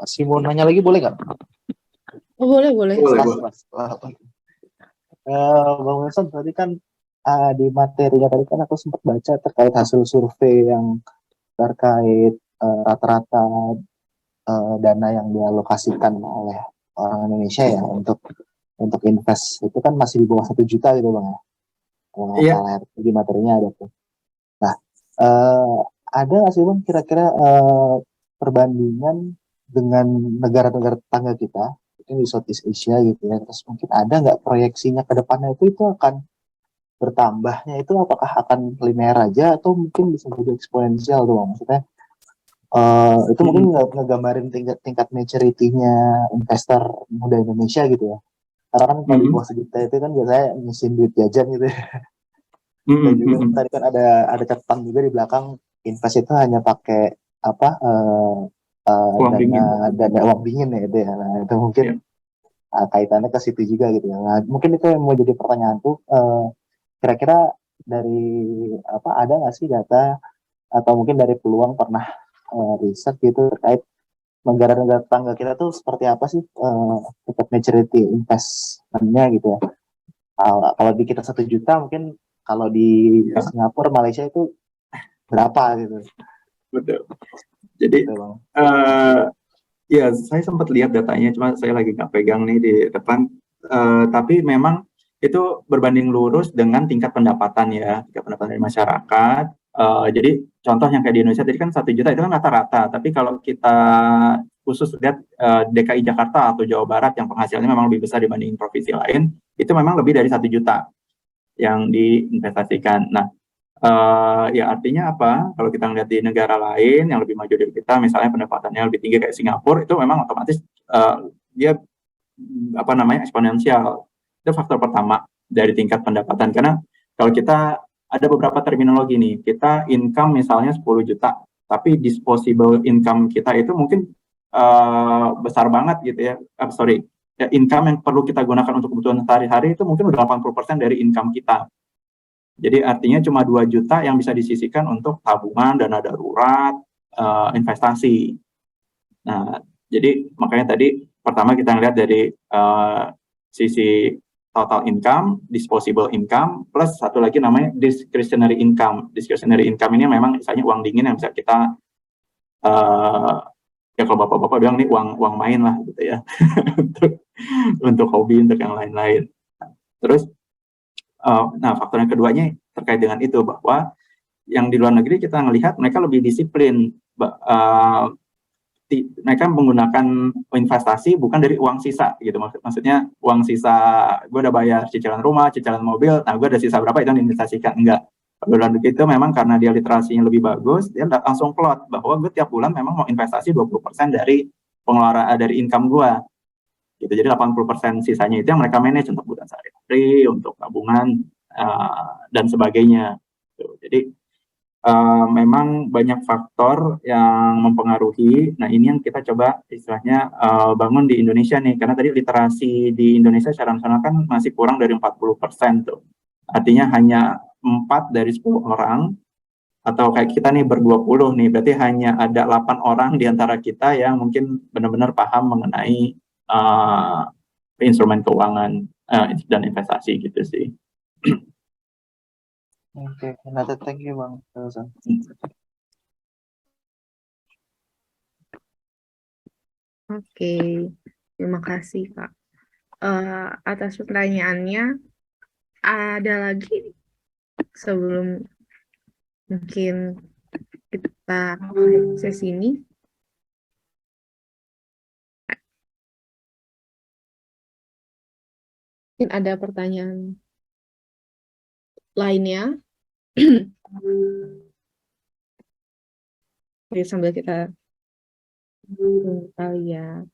Masih mau nanya lagi boleh nggak? Oh, boleh. Bang Wilson, tadi kan di materinya tadi kan aku sempat baca terkait hasil survei yang terkait rata-rata dana yang dialokasikan oleh orang Indonesia ya untuk invest itu kan masih di bawah 1 juta gitu Bang ya. Iya. Di materinya ada tuh. Nah, ada nggak sih Bang kira-kira perbandingan dengan negara-negara tetangga kita, mungkin di Southeast Asia gitu ya, terus mungkin ada nggak proyeksinya ke depannya itu akan bertambahnya, itu apakah akan linear aja atau mungkin bisa jadi eksponensial tuh Bang? Maksudnya itu mungkin ngegambarin tingkat maturity-nya investor muda Indonesia gitu ya. Karena kan kalau di bawah sejuta itu kan biasanya nyisihin duit jajan gitu ya. Dan juga tadi kan ada catatan juga di belakang, invest itu hanya pakai apa dana uang dingin ya itu ya. Nah, itu mungkin kaitannya ke situ juga gitu ya. Nah, mungkin itu yang mau jadi pertanyaan tuh, kira-kira dari ada nggak sih data atau mungkin dari peluang pernah riset gitu terkait negara-negara tetangga kita tuh seperti apa sih tingkat maturity investmentnya gitu ya. Kalau di kita 1 juta, mungkin kalau di Singapura, Malaysia itu berapa gitu. Betul. Jadi ya saya sempat lihat datanya, cuma saya lagi nggak pegang nih di depan. Tapi memang itu berbanding lurus dengan tingkat pendapatan ya, tingkat pendapatan dari masyarakat. Jadi contoh yang kayak di Indonesia tadi kan 1 juta itu kan rata-rata, tapi kalau kita khusus lihat DKI Jakarta atau Jawa Barat yang penghasilannya memang lebih besar dibanding provinsi lain, itu memang lebih dari 1 juta. yang diinvestasikan. Nah, ya artinya apa? Kalau kita ngeliat di negara lain yang lebih maju dari kita, misalnya pendapatannya lebih tinggi kayak Singapura, itu memang otomatis dia eksponensial. Itu faktor pertama dari tingkat pendapatan. Karena kalau kita ada beberapa terminologi nih, kita income misalnya 10 juta, tapi disposable income kita itu mungkin besar banget gitu ya. Ya, income yang perlu kita gunakan untuk kebutuhan sehari-hari itu mungkin udah 80% dari income kita. Jadi artinya cuma 2 juta yang bisa disisihkan untuk tabungan, dana darurat, investasi. Nah, jadi makanya tadi pertama kita ngelihat dari sisi total income, disposable income, plus satu lagi namanya discretionary income. Discretionary income ini memang misalnya uang dingin yang bisa kita ya kalau bapak-bapak bilang nih uang main lah gitu ya untuk hobi, untuk yang lain-lain. Terus nah faktor yang keduanya terkait dengan itu, bahwa yang di luar negeri kita melihat mereka lebih disiplin, mereka menggunakan investasi bukan dari uang sisa gitu, maksudnya uang sisa gue udah bayar cicilan rumah, cicilan mobil, nah gue ada sisa berapa itu diinvestasikan, enggak. Di luar negeri itu memang karena dia literasinya lebih bagus, dia langsung plot bahwa gue tiap bulan memang mau investasi 20% dari pengeluaran dari income gue gitu. Jadi 80% sisanya itu yang mereka manage untuk kebutuhan sehari-hari, untuk tabungan dan sebagainya. Jadi memang banyak faktor yang mempengaruhi. Nah, ini yang kita coba istilahnya bangun di Indonesia nih, karena tadi literasi di Indonesia secara nasional kan masih kurang dari 40% tuh. Artinya hanya 4 dari 10 orang, atau kayak kita nih ber-20 nih, berarti hanya ada 8 orang di antara kita yang mungkin benar-benar paham mengenai instrumen keuangan dan investasi gitu sih. Oke, nanti thank you Bang Wilson. Oke, terima kasih Kak. Atas pertanyaannya, ada lagi sebelum mungkin kita akhiri sesi ini? Mungkin ada pertanyaan lainnya? Oke, sambil kita lihat.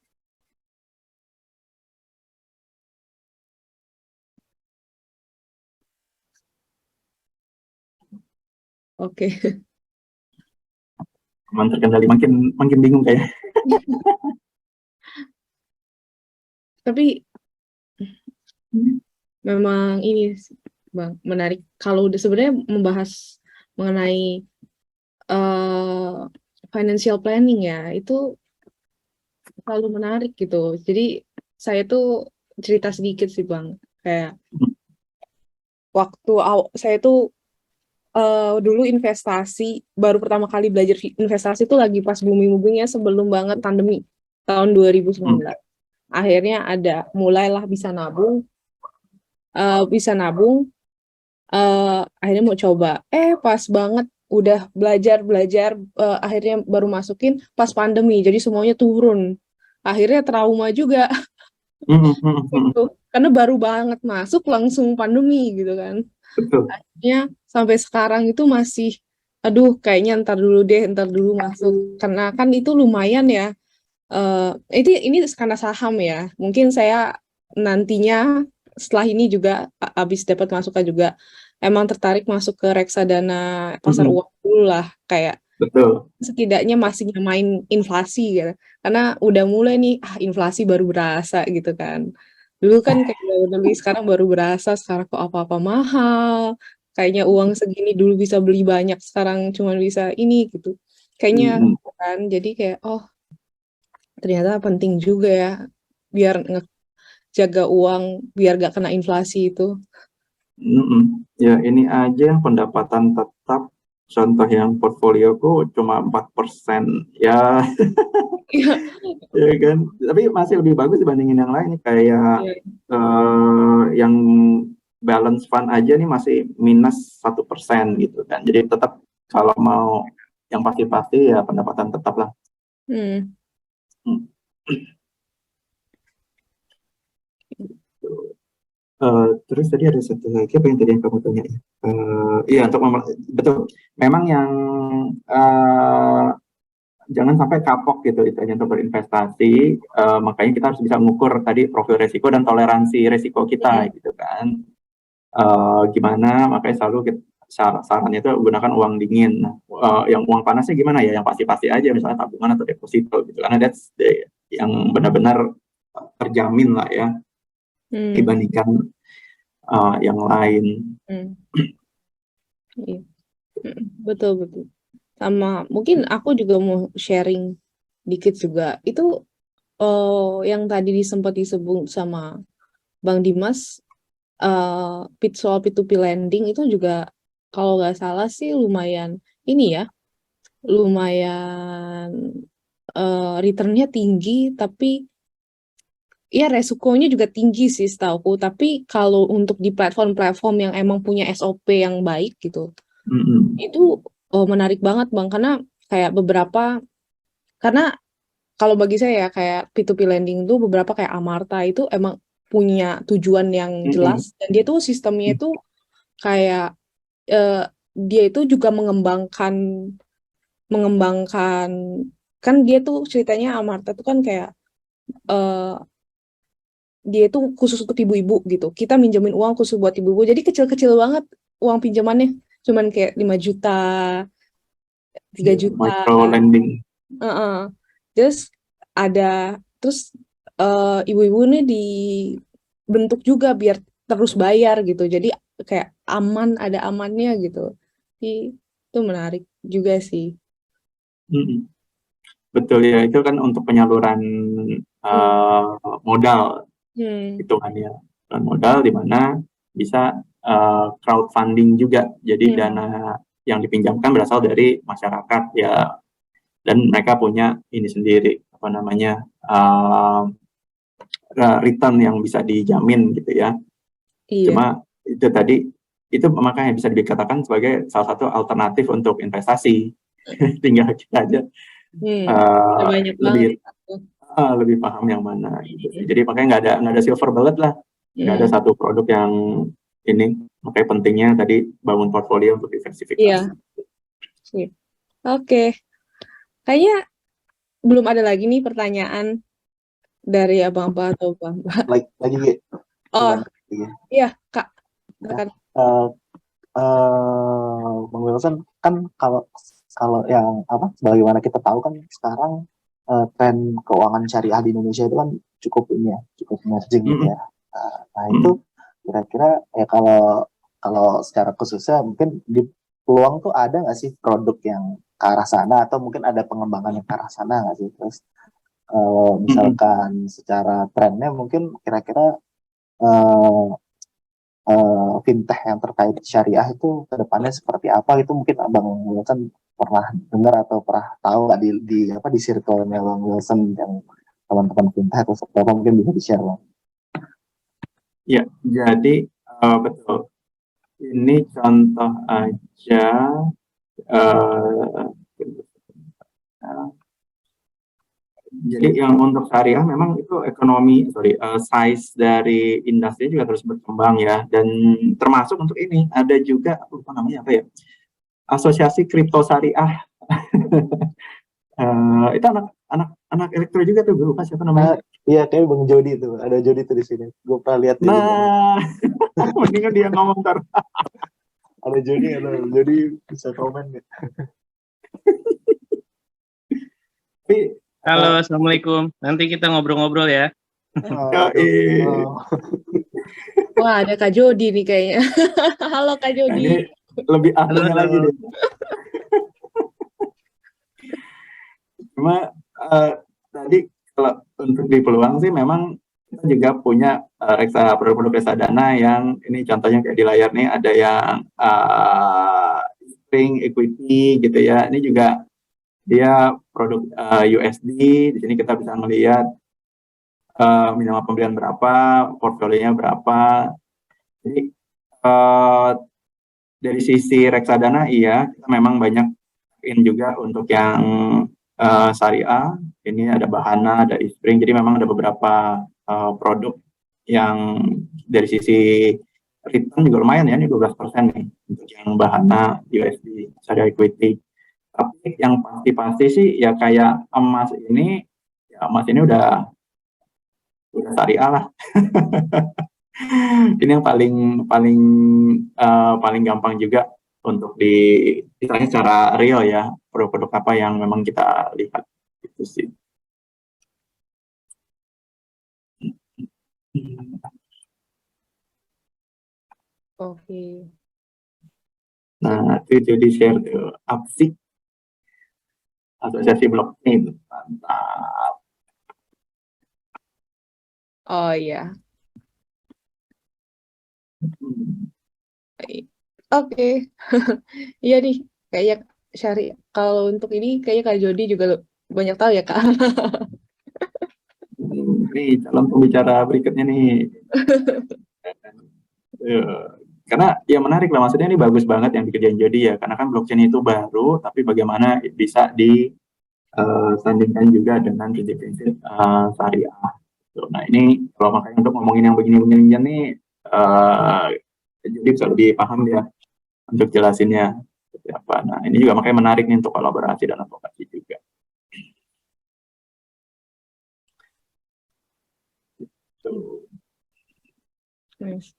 Oke. Aman terkendali, makin bingung kayak. Tapi memang ini Bang, menarik kalau udah sebenarnya membahas mengenai financial planning ya, itu selalu menarik gitu. Jadi saya tuh cerita sedikit sih Bang, kayak waktu saya tuh dulu investasi, baru pertama kali belajar investasi itu lagi pas booming-boomingnya sebelum banget pandemi tahun 2019. Akhirnya mulailah bisa nabung, akhirnya mau coba, pas banget udah belajar, akhirnya baru masukin pas pandemi, jadi semuanya turun. Akhirnya trauma juga, gitu. Karena baru banget masuk langsung pandemi gitu kan. Betul. Akhirnya sampai sekarang itu masih, aduh kayaknya ntar dulu masuk, karena kan itu lumayan ya. Ini karena saham ya, mungkin saya nantinya setelah ini juga habis dapat masukan juga emang tertarik masuk ke reksadana pasar uang dulu lah, kayak betul, setidaknya masih main inflasi gitu, karena udah mulai nih inflasi baru berasa gitu kan. Dulu kan kayak udah beli, sekarang baru berasa, sekarang kok apa-apa mahal, kayaknya uang segini dulu bisa beli banyak, sekarang cuma bisa ini gitu kayaknya kan. Jadi kayak ternyata penting juga ya biar jaga uang biar gak kena inflasi itu. Ya ini aja yang pendapatan tetap, contoh yang portfolioku cuma 4% ya. Ya kan, tapi masih lebih bagus dibandingin yang lain, kayak yang balance fund aja nih masih minus 1% gitu kan. Jadi tetap kalau mau yang pasti-pasti ya pendapatan tetap lah. Terus tadi ada satu lagi apa yang tadi yang kamu tanya ya? Iya untuk betul. Memang yang jangan sampai kapok gitu istilahnya untuk berinvestasi. Makanya kita harus bisa mengukur tadi profil resiko dan toleransi resiko kita gitu kan. Gimana? Makanya selalu kita, sarannya itu gunakan uang dingin. Nah, yang uang panasnya gimana ya? Yang pasti-pasti aja misalnya tabungan atau deposito gitu. Karena that's yang benar-benar terjamin lah ya dibandingkan yang lain. Iya. Betul. Sama mungkin aku juga mau sharing dikit juga. Itu yang tadi sempat disebut sama Bang Dimas, soal P2P lending itu juga kalau nggak salah sih lumayan ini ya, lumayan returnnya tinggi, tapi ya resikonya juga tinggi sih setauku. Tapi kalau untuk di platform-platform yang emang punya SOP yang baik gitu, itu menarik banget Bang, karena kayak karena kalau bagi saya ya kayak P2P lending itu beberapa kayak Amarta itu emang punya tujuan yang jelas, dan dia tuh sistemnya itu kayak dia itu juga mengembangkan kan dia tuh ceritanya Amarta tuh kan kayak dia itu khusus untuk ibu-ibu gitu. Kita minjemin uang khusus buat ibu-ibu. Jadi kecil-kecil banget uang pinjamannya. Cuman kayak 5 juta, 3 juta. Micro lending. Terus ibu-ibu ini dibentuk juga biar terus bayar gitu. Jadi kayak ada amannya gitu. Jadi, itu menarik juga sih. Betul ya, itu kan untuk penyaluran modal hitungannya. Modal di mana bisa crowdfunding juga. Jadi dana yang dipinjamkan berasal dari masyarakat ya, dan mereka punya ini sendiri apa namanya return yang bisa dijamin gitu ya. Cuma itu tadi itu makanya bisa dikatakan sebagai salah satu alternatif untuk investasi. Tinggal kita aja lebih paham yang mana gitu. Jadi makanya nggak ada silver bullet lah, nggak ada satu produk yang ini. Makanya pentingnya tadi bangun portfolio untuk diversifikasi. Oke. Kayaknya belum ada lagi nih pertanyaan dari abang-abang atau bang-bang. Lagi. Iya Kak. Bang Wilson kan kalau yang bagaimana kita tahu kan sekarang tren keuangan syariah di Indonesia itu kan cukup emerging gitu ya. Nah itu kira-kira ya kalau secara khususnya mungkin di peluang tuh ada nggak sih produk yang ke arah sana, atau mungkin ada pengembangan yang ke arah sana nggak sih? Terus misalkan secara trennya mungkin kira-kira fintech yang terkait syariah itu kedepannya seperti apa, itu mungkin Abang Wilson pernah dengar atau pernah tahu nggak di circle-nya Bang Wilson yang teman-teman fintech atau seperti apa, mungkin bisa di-share Bang. Ya, jadi betul. Ini contoh aja jadi yang untuk syariah memang itu size dari industri juga terus berkembang ya, dan termasuk untuk ini ada juga apa namanya asosiasi kripto syariah. Itu anak elektro juga tuh, gue lupa siapa namanya. Iya, kayak Bang Jody tuh, ada Jody tuh di sini. Gue pernah lihat. Mendingan dia ngomong ntar. Ada Jody bisa komen nggak? Halo, assalamualaikum. Nanti kita ngobrol-ngobrol ya. Wah, ada Kak Jody nih kayaknya. Halo Kak Jody. Ini lebih ahlinya lagi deh. Cuma tadi kalau untuk di peluang sih memang kita juga punya produk reksadana yang ini contohnya kayak di layar nih, ada yang spring equity gitu ya. Ini juga dia produk USD. Di sini kita bisa melihat minimal pembelian berapa, portfolionya berapa. Jadi dari sisi reksadana iya, kita memang banyak juga untuk yang syariah. Ini ada Bahana, ada Ispring. Jadi memang ada beberapa produk yang dari sisi return juga lumayan ya, ini 12% nih untuk yang Bahana USD syariah equity. Tapi yang pasti sih ya kayak emas ini udah syariah lah. Ini yang paling gampang juga untuk ditanya secara real ya, produk-produk apa yang memang kita lihat itu sih. Oke. Nah, itu di share tuh APSIC, Asosiasi Blockchain. Mantap. Oh iya. Hmm. Oke. Iya nih, kayaknya kalau untuk ini kayaknya Kak Jody juga banyak tahu ya, Kak. Nih calon pembicara berikutnya nih. Karena ya menarik lah, maksudnya ini bagus banget yang dikerjain Jody ya, karena kan blockchain itu baru, tapi bagaimana bisa disandingkan juga dengan prinsip-prinsip syariah. Nah ini kalau makanya untuk ngomongin yang begini-begini nih, Jody bisa lebih paham ya untuk jelasinnya seperti apa. Nah ini juga makanya menarik nih untuk kolaborasi dan advokasi juga. Nice.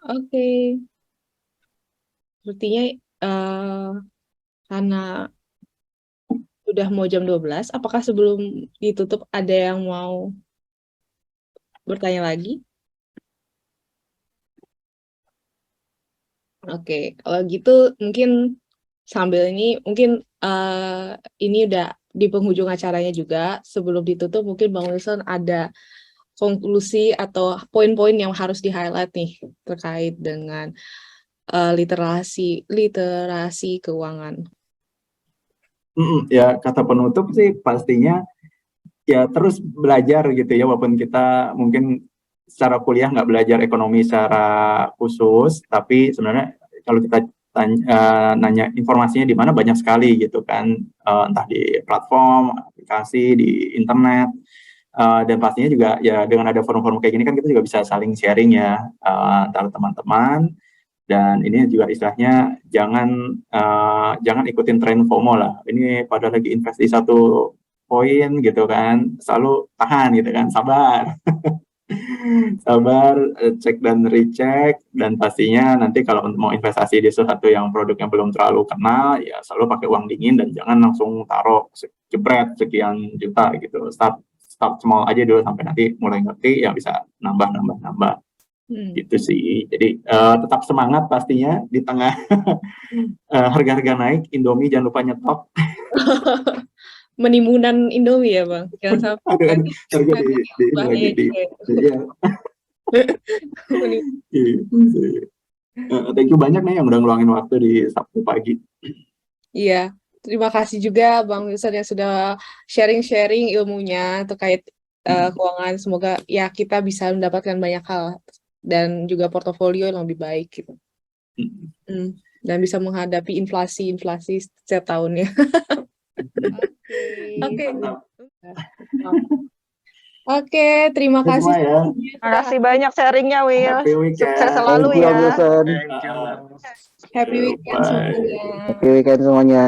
Oke. Sepertinya karena sudah mau jam 12, apakah sebelum ditutup ada yang mau bertanya lagi? Oke, kalau gitu mungkin sambil ini mungkin ini udah di penghujung acaranya juga. Sebelum ditutup mungkin Bang Wilson ada konklusi atau poin-poin yang harus di-highlight nih terkait dengan literasi keuangan. Ya kata penutup sih pastinya ya terus belajar gitu ya, walaupun kita mungkin secara kuliah nggak belajar ekonomi secara khusus, tapi sebenarnya kalau kita nanya informasinya di mana banyak sekali gitu kan, entah di platform, aplikasi, di internet, dan pastinya juga ya dengan ada forum-forum kayak gini kan kita juga bisa saling sharing ya antara teman-teman. Dan ini juga istilahnya jangan ikutin tren FOMO lah. Ini pada lagi invest di satu poin gitu kan, selalu tahan gitu kan, sabar. Sabar, cek dan recheck, dan pastinya nanti kalau mau investasi di sesuatu yang produknya belum terlalu kenal, ya selalu pakai uang dingin dan jangan langsung taruh jebret sekian juta gitu. Start small aja dulu sampai nanti mulai ngerti, ya bisa nambah. Gitu sih. Jadi tetap semangat pastinya di tengah harga-harga naik. Indomie jangan lupa nyetok. Menimbun Indomie ya Bang, jangan sampai harga thank you banyak nih yang udah ngeluangin waktu di Sabtu pagi. Iya, terima kasih juga Bang Wilson yang sudah sharing-sharing ilmunya terkait keuangan. Semoga ya kita bisa mendapatkan banyak hal dan juga portofolio yang lebih baik gitu. Dan bisa menghadapi inflasi setiap tahunnya. Oke, terima kasih. Ya. Terima kasih banyak sharingnya, Will. Sukses selalu Thank you, ya. Wilson. Happy weekend semuanya. Happy weekend semuanya.